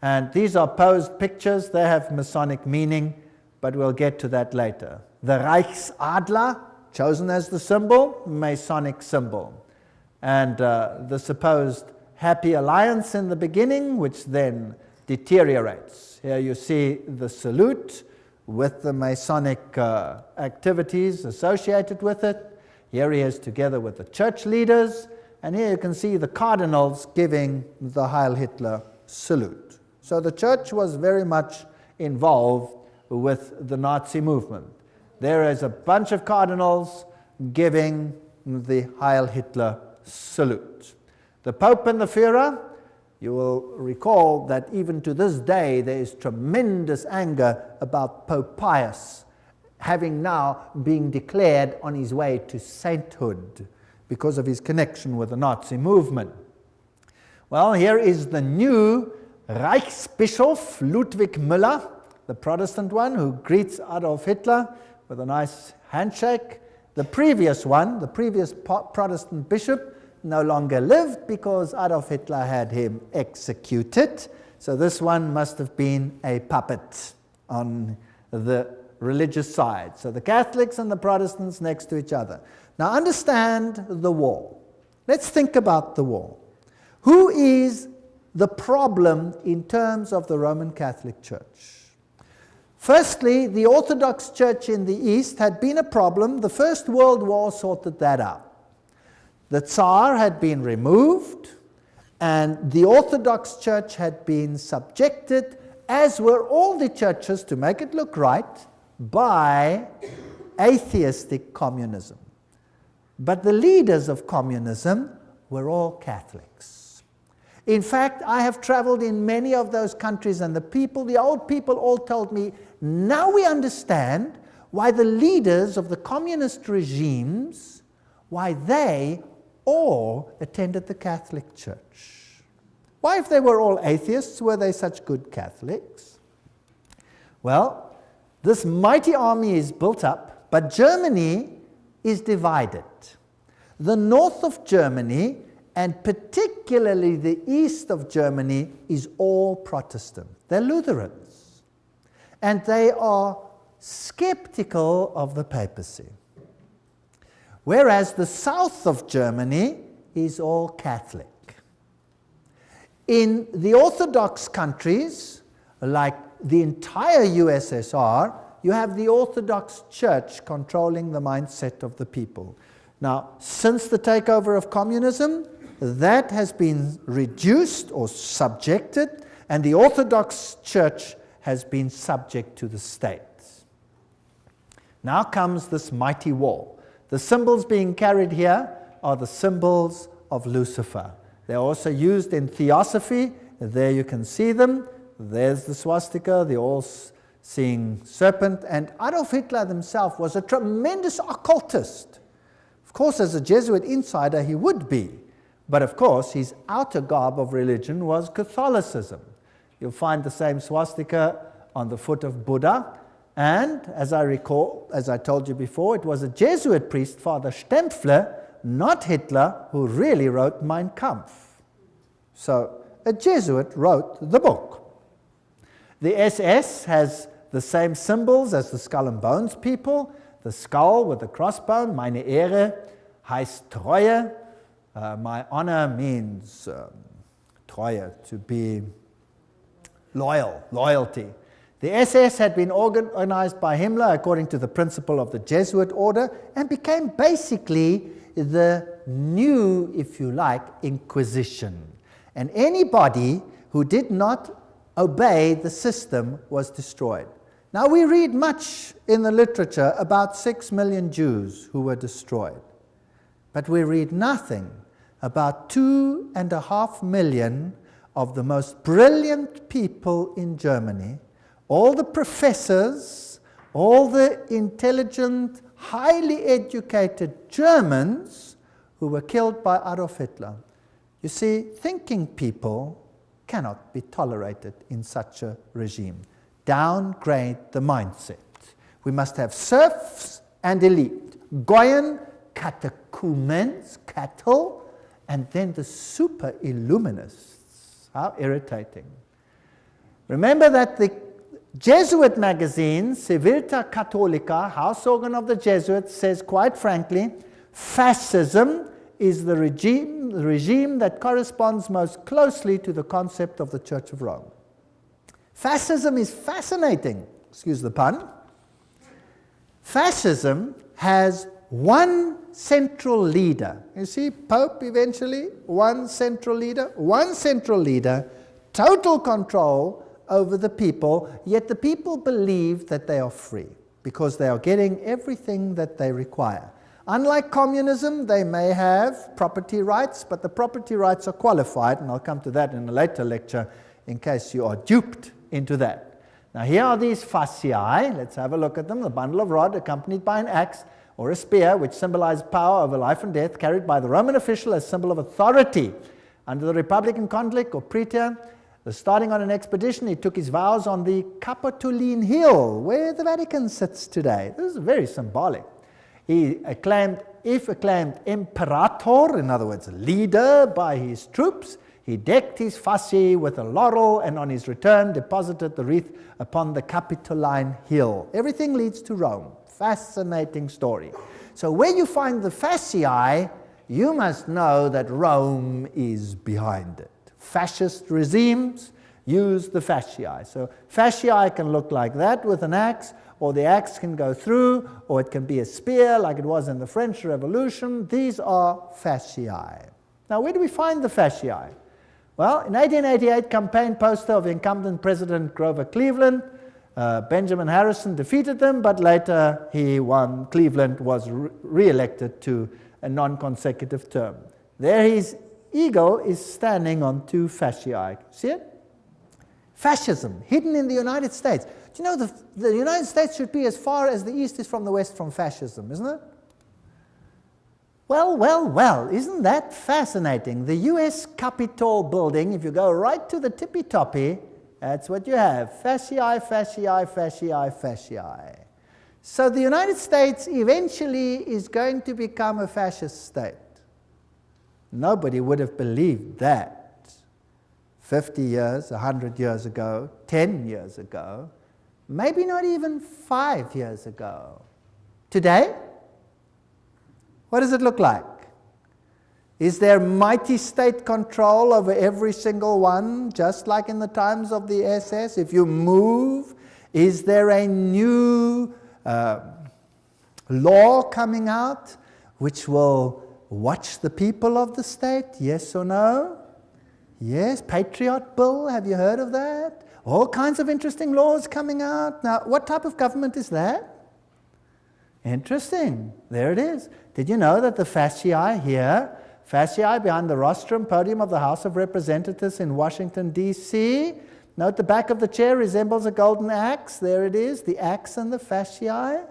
And these are posed pictures. They have Masonic meaning, but we'll get to that later. The Reichsadler, chosen as the symbol, Masonic symbol. And the supposed happy alliance in the beginning, which then deteriorates. Here you see the salute with the Masonic activities associated with it. Here he is together with the church leaders. And here you can see the cardinals giving the Heil Hitler salute. So the church was very much involved with the Nazi movement. There is a bunch of cardinals giving the Heil Hitler salute. The Pope and the Führer, you will recall that even to this day there is tremendous anger about Pope Pius having now been declared on his way to sainthood because of his connection with the Nazi movement. Well, here is the new Reichsbischof Ludwig Müller, the Protestant one, who greets Adolf Hitler with a nice handshake. The previous one, the previous Protestant bishop, no longer lived because Adolf Hitler had him executed. So this one must have been a puppet on the religious side. So the Catholics and the Protestants next to each other. Now understand the war. Let's think about the war. Who is the problem in terms of the Roman Catholic Church? Firstly, the Orthodox Church in the East had been a problem. The First World War sorted that out. The Tsar had been removed, and the Orthodox Church had been subjected, as were all the churches, to make it look right, by atheistic communism. But the leaders of communism were all Catholics. In fact, I have traveled in many of those countries, and the old people all told me, now we understand why the leaders of the communist regimes, why they all attended the Catholic Church. Why, if they were all atheists, were they such good Catholics? Well, this mighty army is built up, but Germany is divided. The north of Germany, and particularly the east of Germany, is all Protestant. They're Lutherans. And they are skeptical of the papacy. Whereas the south of Germany is all Catholic. In the Orthodox countries, like the entire USSR, you have the Orthodox Church controlling the mindset of the people. Now, since the takeover of communism, that has been reduced or subjected, and the Orthodox Church has been subject to the state. Now comes this mighty war. The symbols being carried here are the symbols of Lucifer. They're also used in Theosophy. There you can see them. There's the swastika, the All seeing serpent, and Adolf Hitler himself was a tremendous occultist. Of course, as a Jesuit insider, he would be, but of course, his outer garb of religion was Catholicism. You'll find the same swastika on the foot of Buddha, and as I recall, as I told you before, it was a Jesuit priest, Father Stempfler, not Hitler, who really wrote Mein Kampf. So, a Jesuit wrote the book. The SS has the same symbols as the Skull and Bones people. The skull with the crossbone, meine Ehre, heißt Treue. My honor means Treue, to be loyal, loyalty. The SS had been organized by Himmler according to the principle of the Jesuit order and became basically the new, if you like, Inquisition. And anybody who did not obey the system was destroyed. Now we read much in the literature about 6 million Jews who were destroyed. But we read nothing about 2.5 million of the most brilliant people in Germany, all the professors, all the intelligent, highly educated Germans who were killed by Adolf Hitler. You see, thinking people cannot be tolerated in such a regime. Downgrade the mindset. We must have serfs and elite, Goyen, catechumens, cattle, and then the super illuminists. How irritating. Remember that the Jesuit magazine, Civiltà Cattolica, house organ of the Jesuits, says quite frankly, fascism is the regime that corresponds most closely to the concept of the Church of Rome. Fascism is fascinating, excuse the pun. Fascism has one central leader. You see, Pope eventually, one central leader, total control over the people, yet the people believe that they are free because they are getting everything that they require. Unlike communism, they may have property rights, but the property rights are qualified, and I'll come to that in a later lecture in case you are duped into that. Now here are these fasciae. Let's have a look at them. The bundle of rod accompanied by an axe or a spear, which symbolizes power over life and death, carried by the Roman official as symbol of authority. Under the Republican conflict or praetor, starting on an expedition, he took his vows on the Capitoline Hill, where the Vatican sits today. This is very symbolic. He acclaimed imperator, in other words, a leader by his troops. He decked his fasci with a laurel, and on his return deposited the wreath upon the Capitoline Hill. Everything leads to Rome. Fascinating story. So where you find the fasciae, you must know that Rome is behind it. Fascist regimes use the fasciae. So fasciae can look like that with an axe, or the axe can go through, or it can be a spear like it was in the French Revolution. These are fasciae. Now, where do we find the fasciae? Well, in 1888, campaign poster of incumbent President Grover Cleveland, Benjamin Harrison defeated them, but later he won. Cleveland was re-elected to a non-consecutive term. There his eagle is standing on 2 fasciae. See it? Fascism, hidden in the United States. Do you know the United States should be as far as the East is from the West from fascism, isn't it? Well, isn't that fascinating? The US Capitol building, if you go right to the tippy-toppy, that's what you have. Fasciae, fasciae, fasciae, fasciae. So the United States eventually is going to become a fascist state. Nobody would have believed that 50 years, 100 years ago, 10 years ago, maybe not even 5 years ago. Today, what does it look like? Is there mighty state control over every single one, just like in the times of the SS? If you move, is there a new law coming out which will watch the people of the state? Yes or no? Yes, Patriot Bill, have you heard of that? All kinds of interesting laws coming out. Now, what type of government is that? Interesting. There it is. Did you know that the fasciae here, fasciae behind the rostrum podium of the House of Representatives in Washington, D.C., Note the back of the chair resembles a golden axe. There it is, the axe and the fasciae.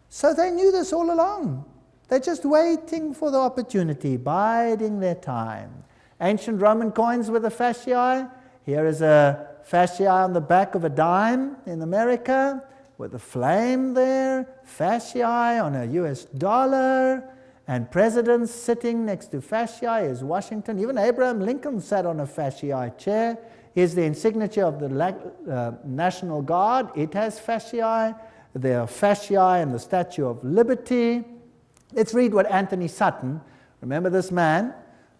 So they knew this all along. They're just waiting for the opportunity, biding their time. Ancient Roman coins with the fasciae. Here is a fasciae on the back of a dime in America, with a flame there, fasciae on a US dollar, and presidents sitting next to fasciae is Washington. Even Abraham Lincoln sat on a fasciae chair. Here's the insignia of the National Guard. It has fasciae. There are fasciae and the Statue of Liberty. Let's read what Anthony Sutton, remember this man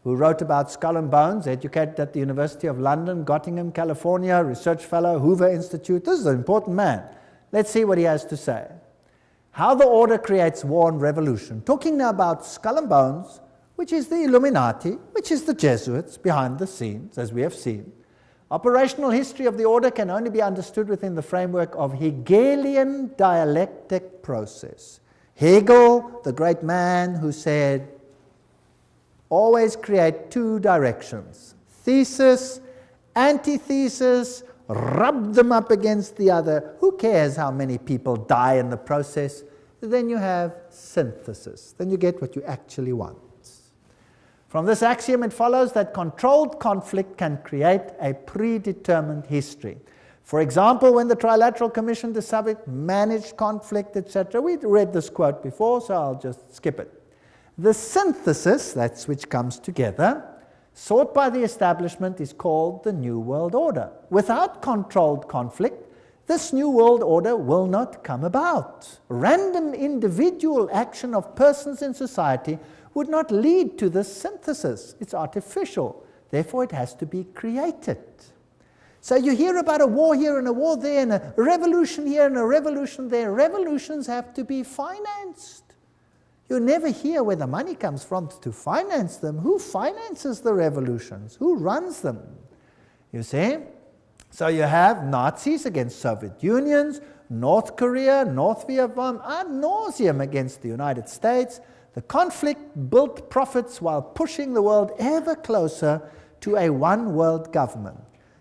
who wrote about Skull and Bones, educated at the University of London, Gottingen, California, research fellow, Hoover Institute. This is an important man. Let's see what he has to say. How the order creates war and revolution. Talking now about Skull and Bones, which is the Illuminati, which is the Jesuits behind the scenes, as we have seen. Operational history of the order can only be understood within the framework of Hegelian dialectic process. Hegel, the great man who said, always create two directions, thesis, antithesis, rub them up against the other. Who cares how many people die in the process? Then you have synthesis. Then you get what you actually want. From this axiom, it follows that controlled conflict can create a predetermined history. For example, when the Trilateral Commission decided managed conflict, etc., we read this quote before, so I'll just skip it. The synthesis, that's which comes together, sought by the establishment is called the New World Order. Without controlled conflict, this New World Order will not come about. Random individual action of persons in society would not lead to this synthesis. It's artificial. Therefore, it has to be created. So you hear about a war here and a war there and a revolution here and a revolution there. Revolutions have to be financed. You never hear where the money comes from to finance them. Who finances the revolutions? Who runs them? You see? So you have Nazis against Soviet Unions, North Korea, North Vietnam, ad nauseum against the United States. The conflict built profits while pushing the world ever closer to a one-world government.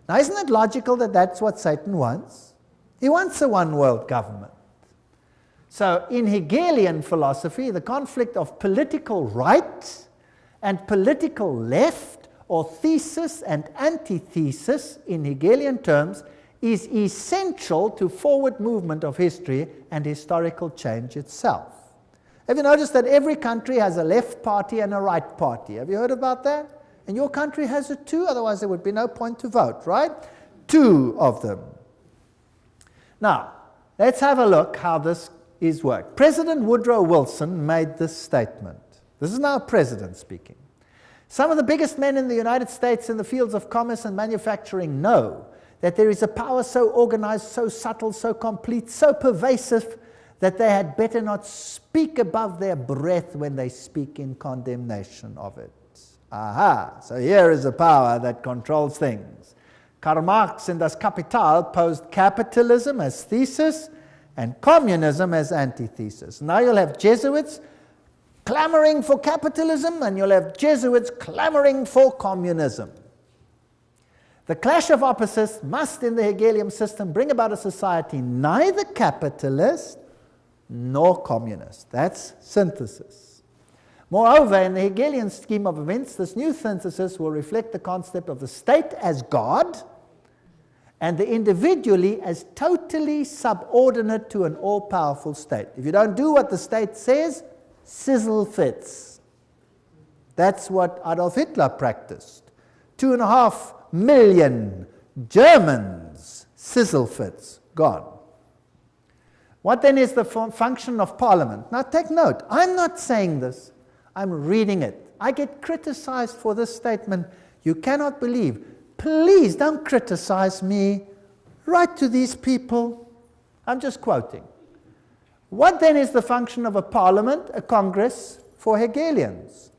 Now, isn't it logical that that's what Satan wants? He wants a one-world government. So in Hegelian philosophy, the conflict of political right and political left, or thesis and antithesis in Hegelian terms, is essential to forward movement of history and historical change itself. Have you noticed that every country has a left party and a right party? Have you heard about that? And your country has it too, otherwise there would be no point to vote, right? Two of them. Now, let's have a look how this is worked. President Woodrow Wilson made this statement. This is now a president speaking. Some of the biggest men in the United States in the fields of commerce and manufacturing know that there is a power so organized, so subtle, so complete, so pervasive that they had better not speak above their breath when they speak in condemnation of it. Aha, so here is a power that controls things. Karl Marx in Das Kapital posed capitalism as thesis and communism as antithesis. Now you'll have Jesuits clamoring for capitalism and you'll have Jesuits clamoring for communism. The clash of opposites must, in the Hegelian system, bring about a society neither capitalist nor communist. That's synthesis. Moreover, in the Hegelian scheme of events, this new synthesis will reflect the concept of the state as God and the individually as totally subordinate to an all-powerful state. If you don't do what the state says, sizzle fits. That's what Adolf Hitler practiced. 2.5 million Germans, sizzle fits, gone. What then is the function of Parliament? Now take note, I'm not saying this, I'm reading it. I get criticized for this statement. You cannot believe. Please don't criticize me. Write to these people. I'm just quoting. What then is the function of a parliament, a congress, for Hegelians?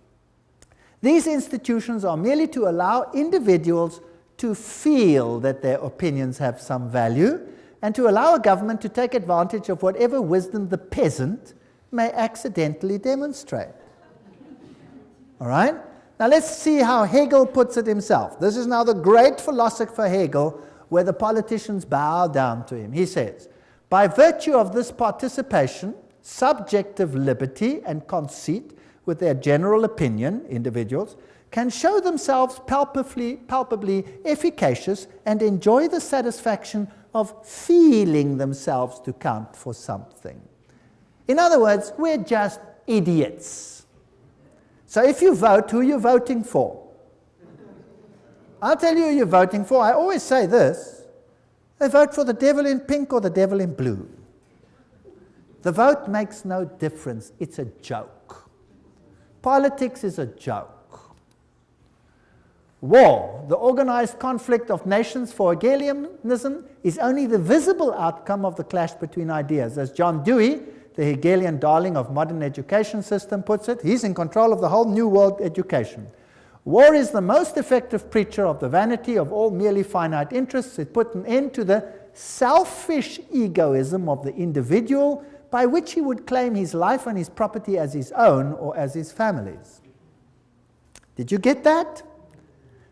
These institutions are merely to allow individuals to feel that their opinions have some value and to allow a government to take advantage of whatever wisdom the peasant may accidentally demonstrate. All right? Now let's see how Hegel puts it himself. This is now the great philosopher Hegel where the politicians bow down to him. He says, by virtue of this participation, subjective liberty and conceit with their general opinion, individuals, can show themselves palpably efficacious and enjoy the satisfaction of feeling themselves to count for something. In other words, we're just idiots. So if you vote, who are you voting for? I'll tell you who you're voting for. I always say this. They vote for the devil in pink or the devil in blue. The vote makes no difference. It's a joke. Politics is a joke. War, the organized conflict of nations for Hegelianism, is only the visible outcome of the clash between ideas. As John Dewey, the Hegelian darling of modern education system, puts it, he's in control of the whole new world education. War is the most effective preacher of the vanity of all merely finite interests. It put an end to the selfish egoism of the individual, by which he would claim his life and his property as his own or as his family's. Did you get that?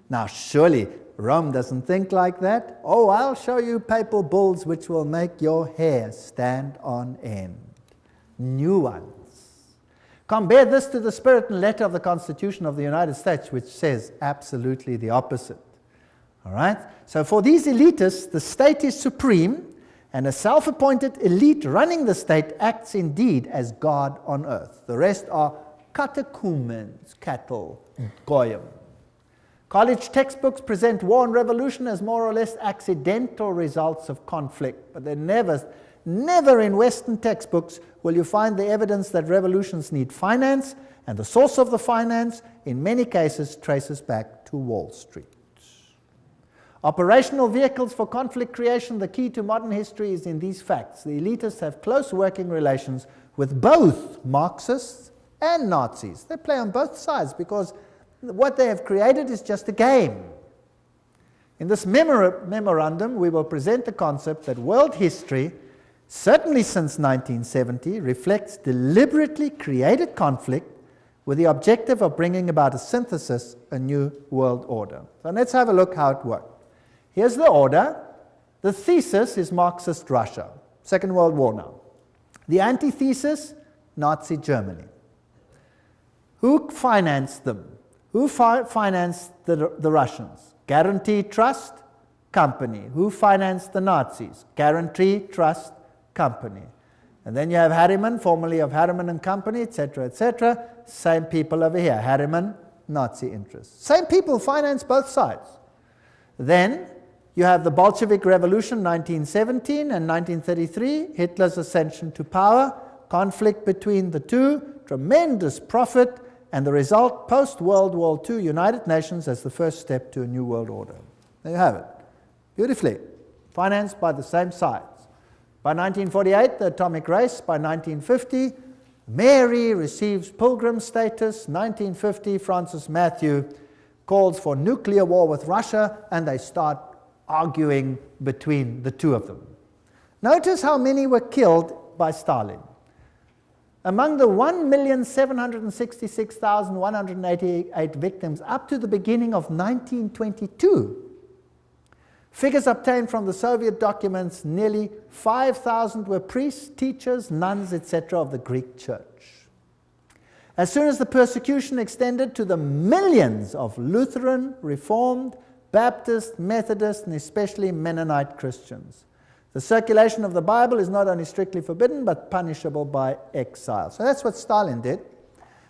Now, surely Rome doesn't think like that. Oh, I'll show you papal bulls which will make your hair stand on end. New ones. Compare this to the spirit and letter of the Constitution of the United States, which says absolutely the opposite. All right? So for these elitists, the state is supreme, and a self-appointed elite running the state acts indeed as God on earth. The rest are catechumens, cattle, goyim. College textbooks present war and revolution as more or less accidental results of conflict, but they're never in Western textbooks will you find the evidence that revolutions need finance, and the source of the finance, in many cases, traces back to Wall Street. Operational vehicles for conflict creation, the key to modern history is in these facts. The elitists have close working relations with both Marxists and Nazis. They play on both sides because what they have created is just a game. In this memorandum, we will present the concept that world history, certainly since 1970, reflects deliberately created conflict with the objective of bringing about a synthesis, a new world order. So let's have a look how it worked. Here's the order. The thesis is Marxist Russia, Second World War now. The antithesis, Nazi Germany. Who financed them? Who financed the Russians? Guarantee Trust Company. Who financed the Nazis? Guarantee Trust Company. And then you have Harriman, formerly of Harriman and Company, etc., etc. Same people over here. Harriman, Nazi interests. Same people finance both sides. Then you have the Bolshevik Revolution, 1917 and 1933, Hitler's ascension to power, conflict between the two, tremendous profit, and the result, post-World War II, United Nations as the first step to a new world order. There you have it. Beautifully. Financed by the same sides. By 1948, the atomic race. By 1950, Mary receives pilgrim status. 1950, Francis Matthew calls for nuclear war with Russia, and they start arguing between the two of them. Notice how many were killed by Stalin. Among the 1,766,188 victims up to the beginning of 1922, figures obtained from the Soviet documents, nearly 5,000 were priests, teachers, nuns, etc. of the Greek church. As soon as the persecution extended to the millions of Lutheran, Reformed, Baptist, Methodist, and especially Mennonite Christians, the circulation of the Bible is not only strictly forbidden, but punishable by exile. So that's what Stalin did.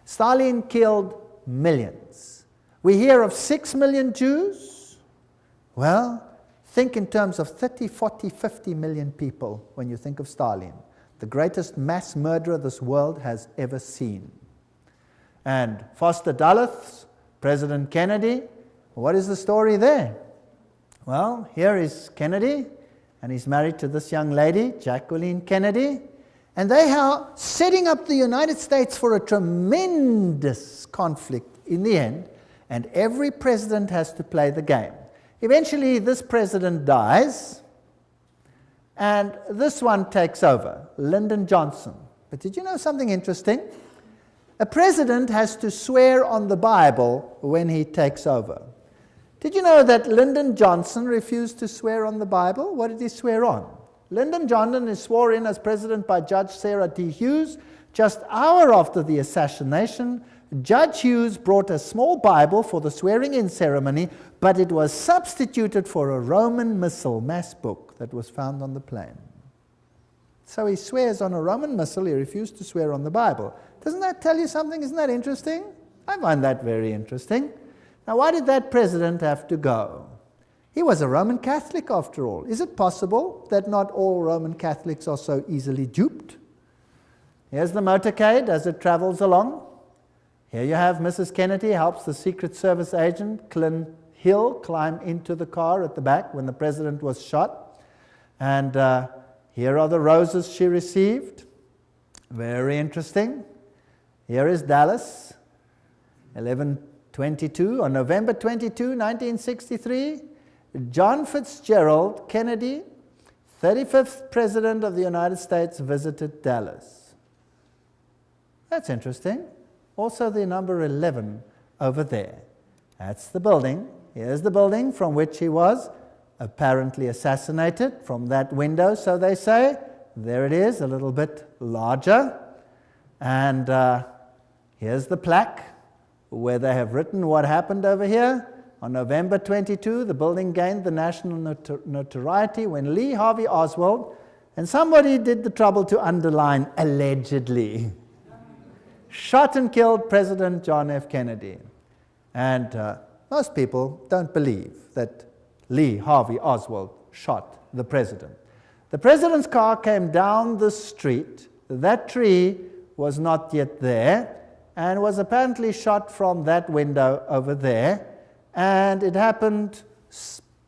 Stalin killed millions. We hear of 6 million Jews. Well, think in terms of 30, 40, 50 million people when you think of Stalin, the greatest mass murderer this world has ever seen. And Foster Dulles, President Kennedy, what is the story there? Well, here is Kennedy, and he's married to this young lady, Jacqueline Kennedy, and they are setting up the United States for a tremendous conflict in the end, and every president has to play the game. Eventually, this president dies, and this one takes over, Lyndon Johnson. But did you know something interesting? A president has to swear on the Bible when he takes over. Did you know that Lyndon Johnson refused to swear on the Bible? What did he swear on? Lyndon Johnson is sworn in as president by Judge Sarah D. Hughes. Just hour after the assassination, Judge Hughes brought a small Bible for the swearing-in ceremony, but it was substituted for a Roman Missal mass book that was found on the plane. So he swears on a Roman Missal, he refused to swear on the Bible. Doesn't that tell you something? Isn't that interesting? I find that very interesting. Now, why did that president have to go? He was a Roman Catholic after all. Is it possible that not all Roman Catholics are so easily duped? Here's the motorcade as it travels along. Here you have Mrs. Kennedy helps the Secret Service agent, Clint Hill, climb into the car at the back when the president was shot. And here are the roses she received. Very interesting. Here is Dallas, 11/22. On November 22, 1963, John Fitzgerald Kennedy, 35th President of the United States, visited Dallas. That's interesting. Also the number 11 over there. That's the building. Here's the building from which he was apparently assassinated, from that window, so they say. There it is, a little bit larger. And here's the plaque where they have written what happened over here. On November 22, the building gained the national notoriety when Lee Harvey Oswald, and somebody did the trouble to underline allegedly, shot and killed President John F. Kennedy. And most people don't believe that Lee Harvey Oswald shot the president. The president's car came down the street. That tree was not yet there and was apparently shot from that window over there. And it happened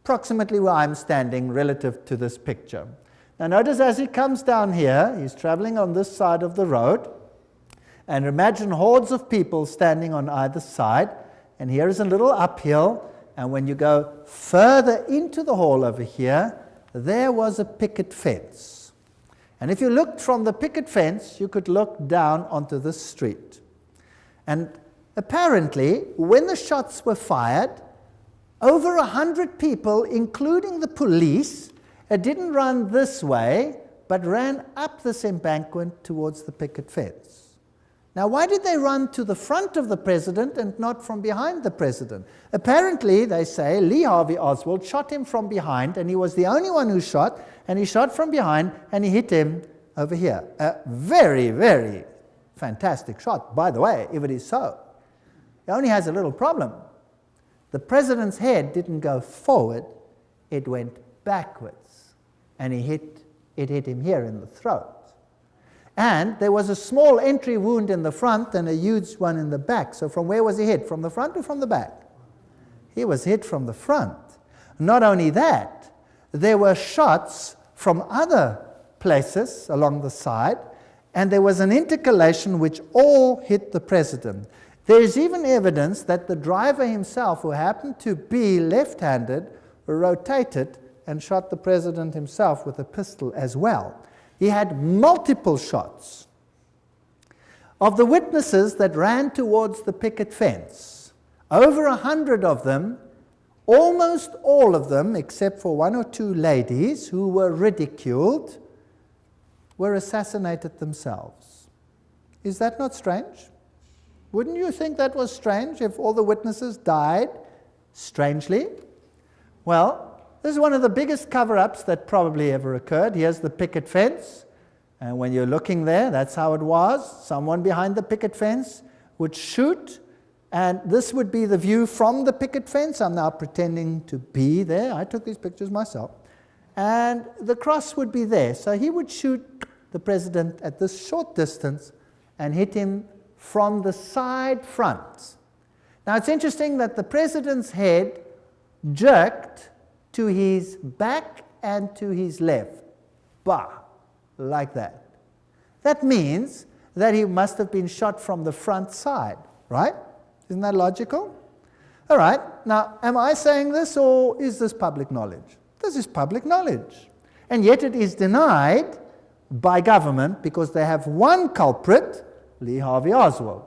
approximately where I'm standing relative to this picture. Now notice as he comes down here, he's traveling on this side of the road. And imagine hordes of people standing on either side. And here is a little uphill. And when you go further into the hall over here, there was a picket fence. And if you looked from the picket fence, you could look down onto this street. And apparently, when the shots were fired, over 100 people, including the police, didn't run this way, but ran up this embankment towards the picket fence. Now, why did they run to the front of the president and not from behind the president? Apparently, they say, Lee Harvey Oswald shot him from behind, and he was the only one who shot, and he shot from behind, and he hit him over here. A very, very fantastic shot, by the way, if it is so. It only has a little problem. The president's head didn't go forward, it went backwards, and it hit him here in the throat. And there was a small entry wound in the front and a huge one in the back. So from where was he hit? From the front or from the back? He was hit from the front. Not only that, there were shots from other places along the side, and there was an intercalation which all hit the president. There is even evidence that the driver himself, who happened to be left-handed, rotated and shot the president himself with a pistol as well. He had multiple shots. Of the witnesses that ran towards the picket fence, over 100 of them, almost all of them, except for one or two ladies who were ridiculed, were assassinated themselves. Is that not strange? Wouldn't you think that was strange if all the witnesses died strangely? Well, this is one of the biggest cover-ups that probably ever occurred. Here's the picket fence. And when you're looking there, that's how it was. Someone behind the picket fence would shoot. And this would be the view from the picket fence. I'm now pretending to be there. I took these pictures myself. And the cross would be there. So he would shoot the president at this short distance and hit him from the side front. Now, it's interesting that the president's head jerked to his back and to his left. Bah, like that. That means that he must have been shot from the front side, right? Isn't that logical? All right, now, am I saying this or is this public knowledge? This is public knowledge. And yet it is denied by government because they have one culprit, Lee Harvey Oswald.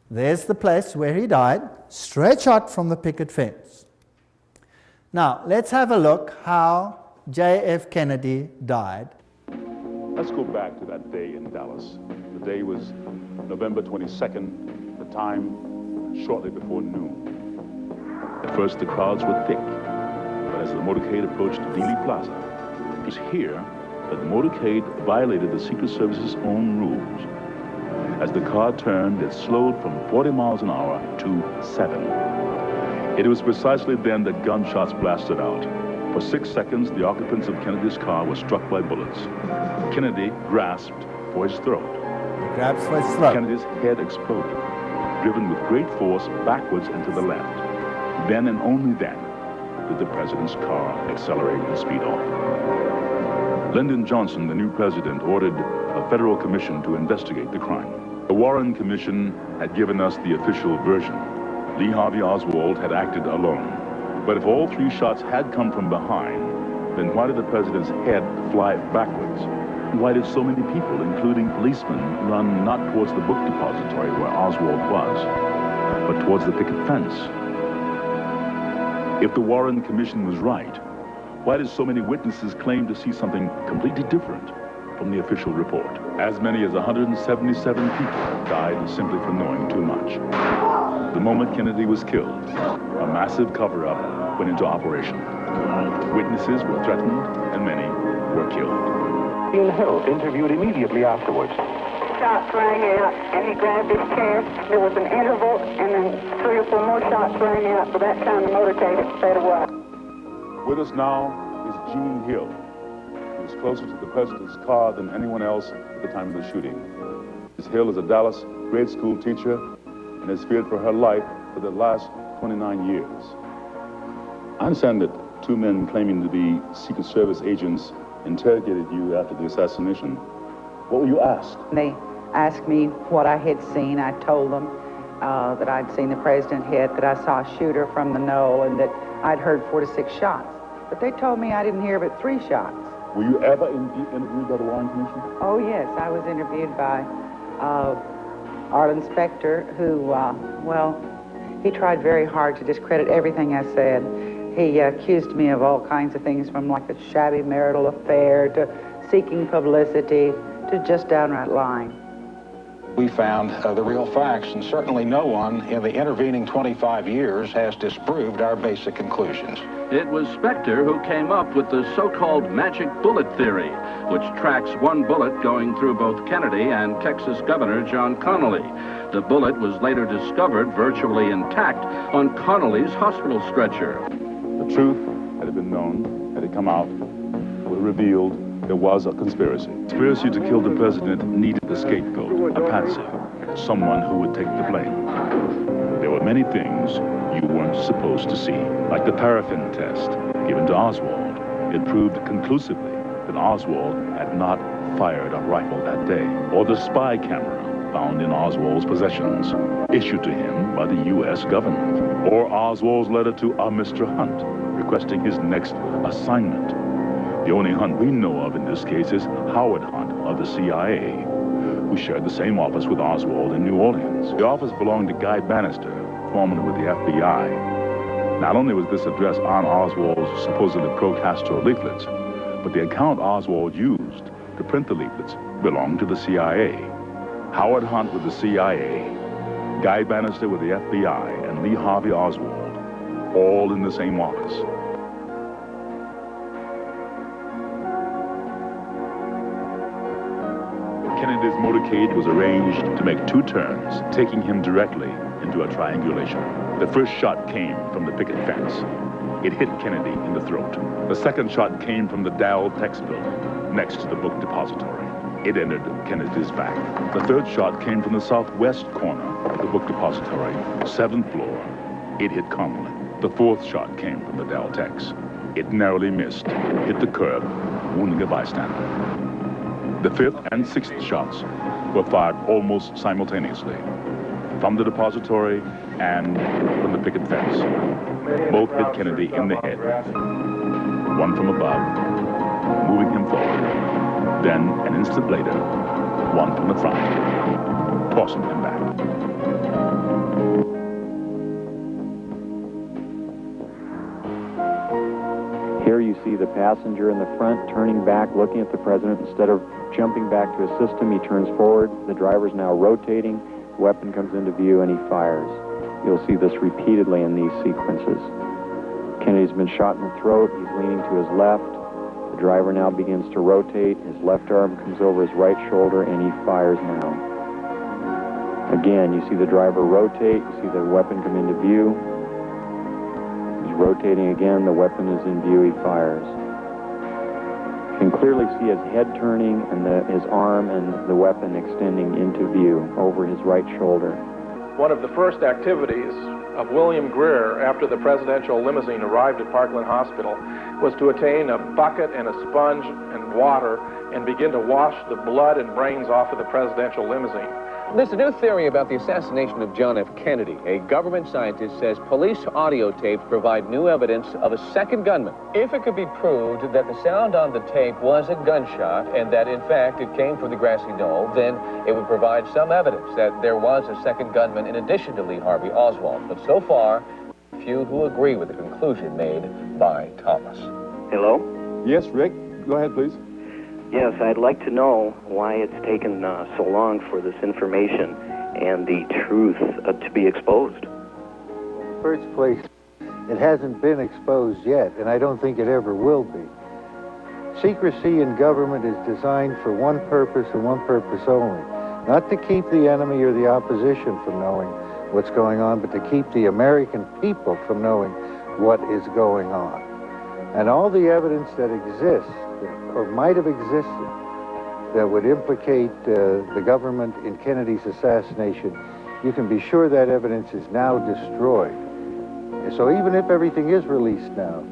There's the place where he died, straight shot from the picket fence. Now, let's have a look how J.F. Kennedy died. Let's go back to that day in Dallas. The day was November 22nd, the time shortly before noon. At first, the crowds were thick, but as the motorcade approached Dealey Plaza, it was here that the motorcade violated the Secret Service's own rules. As the car turned, it slowed from 40 miles an hour to 7. It was precisely then that gunshots blasted out. For 6 seconds, the occupants of Kennedy's car were struck by bullets. Kennedy grasped for his throat. He grabs for his throat. Kennedy's head exploded, driven with great force backwards and to the left. Then and only then did the president's car accelerate and speed off. Lyndon Johnson, the new president, ordered a federal commission to investigate the crime. The Warren Commission had given us the official version. Lee Harvey Oswald had acted alone. But if all 3 shots had come from behind, then why did the president's head fly backwards? Why did so many people, including policemen, run not towards the book depository where Oswald was, but towards the picket fence? If the Warren Commission was right, why did so many witnesses claim to see something completely different from the official report? As many as 177 people died simply for knowing too much. The moment Kennedy was killed, a massive cover-up went into operation. Witnesses were threatened and many were killed. Ian Hill interviewed immediately afterwards. Shots rang out and he grabbed his chest. There was an interval and then 3 or 4 more shots rang out. By that time the motorcade had sped away. With us now is Gene Hill. He was closer to the president's car than anyone else at the time of the shooting. Ms. Hill is a Dallas grade school teacher and has feared for her life for the last 29 years. I understand that 2 men claiming to be Secret Service agents interrogated you after the assassination. What were you asked? They asked me what I had seen. I told them that I'd seen the president hit, that I saw a shooter from the knoll, and that I'd heard 4 to 6 shots. But they told me I didn't hear but 3 shots. Were you ever interviewed by the Warren Commission? Oh, yes. I was interviewed by Arlen Specter, who, well, he tried very hard to discredit everything I said. He accused me of all kinds of things, from like a shabby marital affair to seeking publicity to just downright lying. We found the real facts, and certainly no one in the intervening 25 years has disproved our basic conclusions. It was Specter who came up with the so-called magic bullet theory, which tracks one bullet going through both Kennedy and Texas Governor John Connally. The bullet was later discovered virtually intact on Connally's hospital stretcher. The truth, had it been known, had it come out, would have revealed there was a conspiracy. Conspiracy to kill the president needed a scapegoat, a patsy, someone who would take the blame. There were many things you weren't supposed to see, like the paraffin test given to Oswald. It proved conclusively that Oswald had not fired a rifle that day, or the spy camera found in Oswald's possessions, issued to him by the U.S. government, or Oswald's letter to a Mr. Hunt requesting his next assignment. The only Hunt we know of in this case is Howard Hunt of the CIA, who shared the same office with Oswald in New Orleans. The office belonged to Guy Bannister, foreman with the FBI. Not only was this address on Oswald's supposedly pro-Castro leaflets, but the account Oswald used to print the leaflets belonged to the CIA. Howard Hunt with the CIA, Guy Bannister with the FBI, and Lee Harvey Oswald, all in the same office. Kennedy's motorcade was arranged to make 2 turns, taking him directly into a triangulation. The first shot came from the picket fence. It hit Kennedy in the throat. The second shot came from the Dow Tex building, next to the book depository. It entered Kennedy's back. The third shot came from the southwest corner of the book depository, 7th floor. It hit Connally. The fourth shot came from the Dow Tex. It narrowly missed, hit the curb, wounding a bystander. The 5th and 6th shots were fired almost simultaneously, from the depository and from the picket fence. Both hit Kennedy in the head, one from above, moving him forward. Then, an instant later, one from the front, tossing him back. Here you see the passenger in the front turning back, looking at the president. Instead of jumping back to assist him, he turns forward. The driver's now rotating. The weapon comes into view and he fires. You'll see this repeatedly in these sequences. Kennedy's been shot in the throat. He's leaning to his left. The driver now begins to rotate. His left arm comes over his right shoulder and he fires now. Again, you see the driver rotate. You see the weapon come into view. He's rotating again. The weapon is in view. He fires. You can clearly see his head turning and his arm and the weapon extending into view over his right shoulder. One of the first activities of William Greer after the presidential limousine arrived at Parkland Hospital was to attain a bucket and a sponge and water and begin to wash the blood and brains off of the presidential limousine. There's a new theory about the assassination of John F. Kennedy. A government scientist says police audio tapes provide new evidence of a second gunman. If it could be proved that the sound on the tape was a gunshot and that, in fact, it came from the grassy knoll, then it would provide some evidence that there was a second gunman in addition to Lee Harvey Oswald. But so far, few who agree with the conclusion made by Thomas. Hello? Yes, Rick. Go ahead, please. Yes, I'd like to know why it's taken so long for this information and the truth to be exposed. First place, it hasn't been exposed yet, and I don't think it ever will be. Secrecy in government is designed for one purpose and one purpose only. Not to keep the enemy or the opposition from knowing what's going on, but to keep the American people from knowing what is going on. And all the evidence that exists, or might have existed, that would implicate the government in Kennedy's assassination, you can be sure that evidence is now destroyed. So even if everything is released now,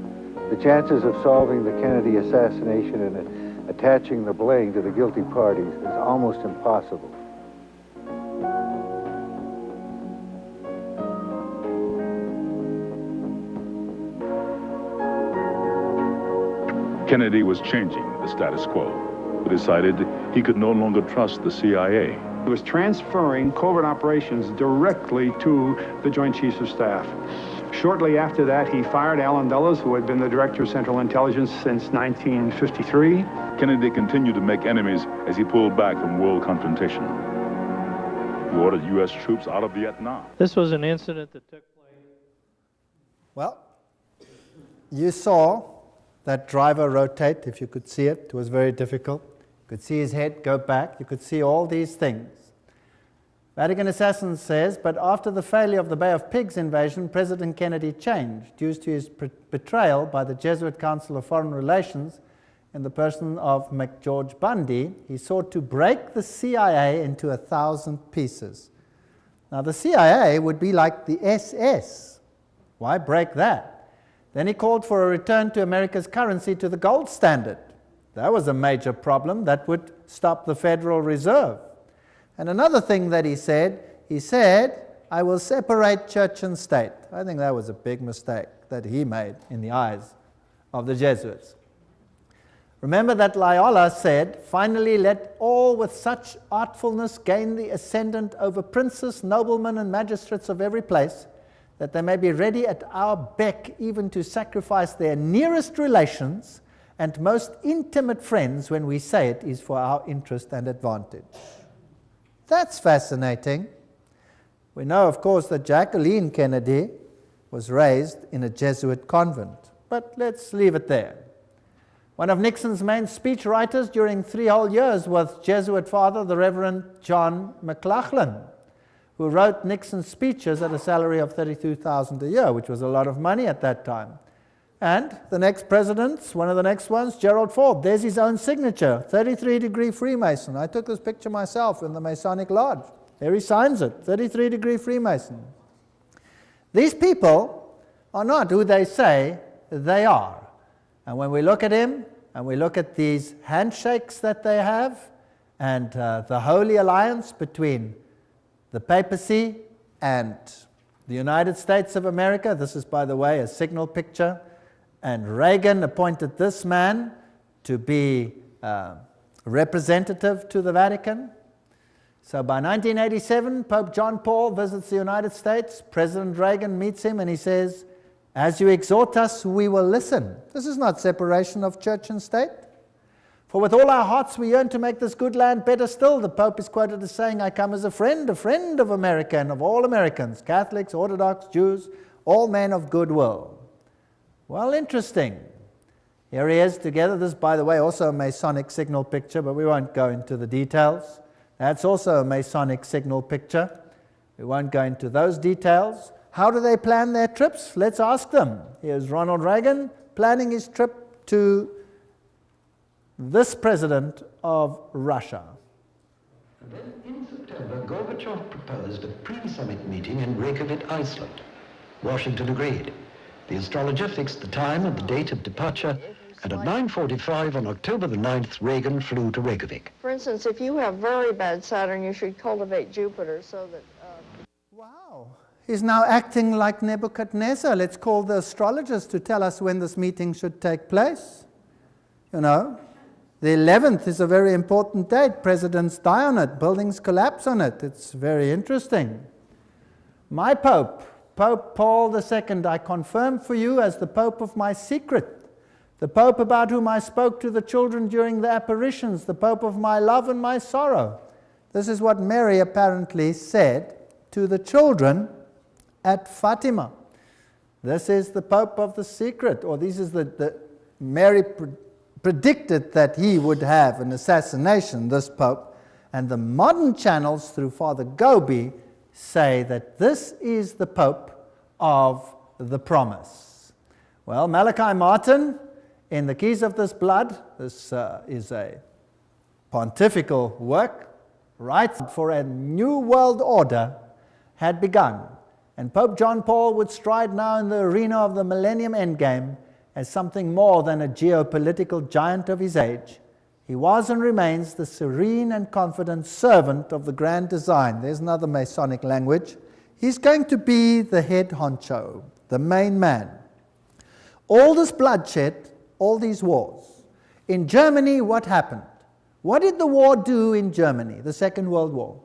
the chances of solving the Kennedy assassination and attaching the blame to the guilty parties is almost impossible. Kennedy was changing the status quo. He decided he could no longer trust the CIA. He was transferring covert operations directly to the Joint Chiefs of Staff. Shortly after that, he fired Allen Dulles, who had been the Director of Central Intelligence since 1953. Kennedy continued to make enemies as he pulled back from world confrontation. He ordered U.S. troops out of Vietnam. This was an incident that took place. Well, you saw that driver rotate, if you could see it. It was very difficult. You could see his head go back. You could see all these things. Vatican Assassin says, but after the failure of the Bay of Pigs invasion, President Kennedy changed due to his betrayal by the Jesuit Council of Foreign Relations in the person of McGeorge Bundy. He sought to break the CIA into 1,000 pieces. Now, the CIA would be like the SS. Why break that? Then he called for a return to America's currency to the gold standard. That was a major problem that would stop the Federal Reserve. And another thing that he said, I will separate church and state. I think that was a big mistake that he made in the eyes of the Jesuits. Remember that Loyola said, finally let all with such artfulness gain the ascendant over princes, noblemen, and magistrates of every place, that they may be ready at our beck even to sacrifice their nearest relations and most intimate friends when we say it is for our interest and advantage. That's fascinating. We know, of course, that Jacqueline Kennedy was raised in a Jesuit convent, but let's leave it there. One of Nixon's main speechwriters during 3 whole years was Jesuit father, the Reverend John McLaughlin, who wrote Nixon's speeches at a salary of $32,000 a year, which was a lot of money at that time. And the next president, one of the next ones, Gerald Ford, there's his own signature, 33-degree Freemason. I took this picture myself in the Masonic Lodge. There he signs it, 33-degree Freemason. These people are not who they say they are. And when we look at him, and we look at these handshakes that they have, and the Holy Alliance between the papacy and the United States of America, this is, by the way, a signal picture, and Reagan appointed this man to be representative to the Vatican. So by 1987, Pope John Paul visits the United States. President Reagan meets him and he says, As you exhort us, we will listen. This is not separation of church and state. For with all our hearts we yearn to make this good land better still. The Pope is quoted as saying, I come as a friend of America and of all Americans, Catholics, Orthodox, Jews, all men of goodwill. Well, interesting. Here he is together. This, by the way, also a Masonic signal picture, but we won't go into the details. That's also a Masonic signal picture. We won't go into those details. How do they plan their trips? Let's ask them. Here's Ronald Reagan planning his trip to this president of Russia. And then in September, Gorbachev proposed a pre-summit meeting in Reykjavik, Iceland. Washington agreed. The astrologer fixed the time and the date of departure, and at 9:45 on October the 9th, Reagan flew to Reykjavik. For instance, if you have very bad Saturn, you should cultivate Jupiter so that... Wow. He's now acting like Nebuchadnezzar. Let's call the astrologers to tell us when this meeting should take place. You know, the 11th is a very important date. Presidents die on it. Buildings collapse on it. It's very interesting. My Pope, Pope Paul II, I confirm for you as the Pope of my secret, the Pope about whom I spoke to the children during the apparitions, the Pope of my love and my sorrow. This is what Mary apparently said to the children at Fatima. This is the Pope of the secret, or this is Mary predicted that he would have an assassination, this Pope, and the modern channels through Father Gobi say that this is the Pope of the promise. Well, Malachi Martin, in The Keys of This Blood, this is a pontifical work, writes for a new world order had begun, and Pope John Paul would stride now in the arena of the Millennium Endgame as something more than a geopolitical giant of his age. He was and remains the serene and confident servant of the grand design. There's another Masonic language. He's going to be the head honcho, the main man. All this bloodshed, all these wars. In Germany, what happened? What did the war do in Germany, the Second World War?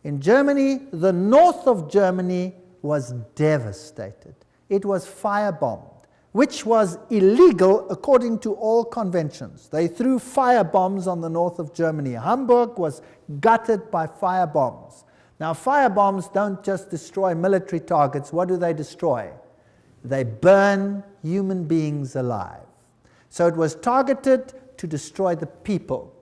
In Germany, the north of Germany was devastated. It was firebombed, which was illegal according to all conventions. They threw firebombs on the north of Germany. Hamburg was gutted by firebombs. Now, firebombs don't just destroy military targets. What do they destroy? They burn human beings alive. So it was targeted to destroy the people.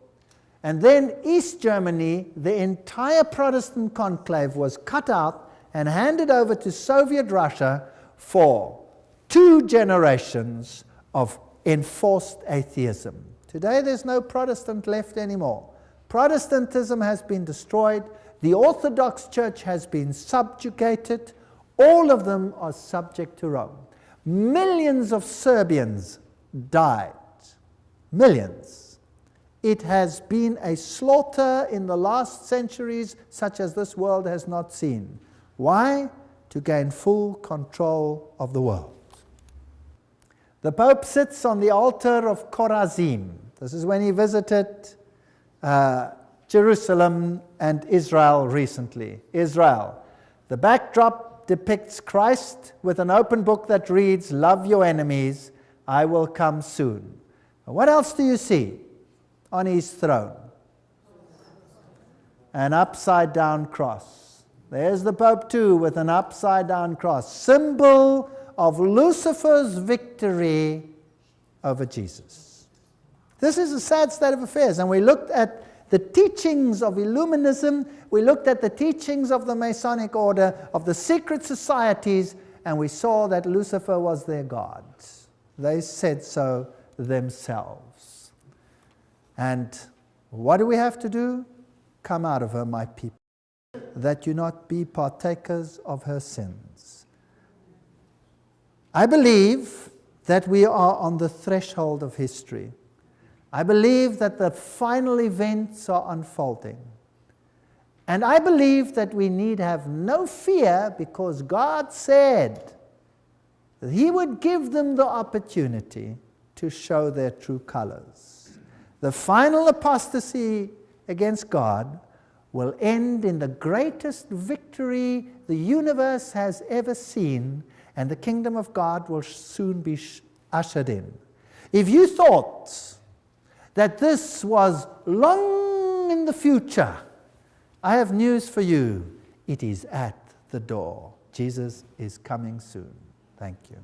And then East Germany, the entire Protestant conclave was cut out and handed over to Soviet Russia for 2 generations of enforced atheism. Today there's no Protestant left anymore. Protestantism has been destroyed. The Orthodox Church has been subjugated. All of them are subject to Rome. Millions of Serbians died. Millions. It has been a slaughter in the last centuries such as this world has not seen. Why? To gain full control of the world. The Pope sits on the altar of Chorazim. This is when he visited Jerusalem and Israel recently. Israel. The backdrop depicts Christ with an open book that reads, "Love your enemies, I will come soon." What else do you see on his throne? An upside-down cross. There's the Pope too with an upside-down cross, symbol of Lucifer's victory over Jesus. This is a sad state of affairs, and we looked at the teachings of Illuminism, we looked at the teachings of the Masonic order, of the secret societies, and we saw that Lucifer was their god. They said so themselves. And what do we have to do? Come out of her, my people, that you not be partakers of her sins. I believe that we are on the threshold of history. I believe that the final events are unfolding. And I believe that we need have no fear, because God said that He would give them the opportunity to show their true colors. The final apostasy against God will end in the greatest victory the universe has ever seen, and the kingdom of God will soon be ushered in. If you thought that this was long in the future, I have news for you. It is at the door. Jesus is coming soon. Thank you.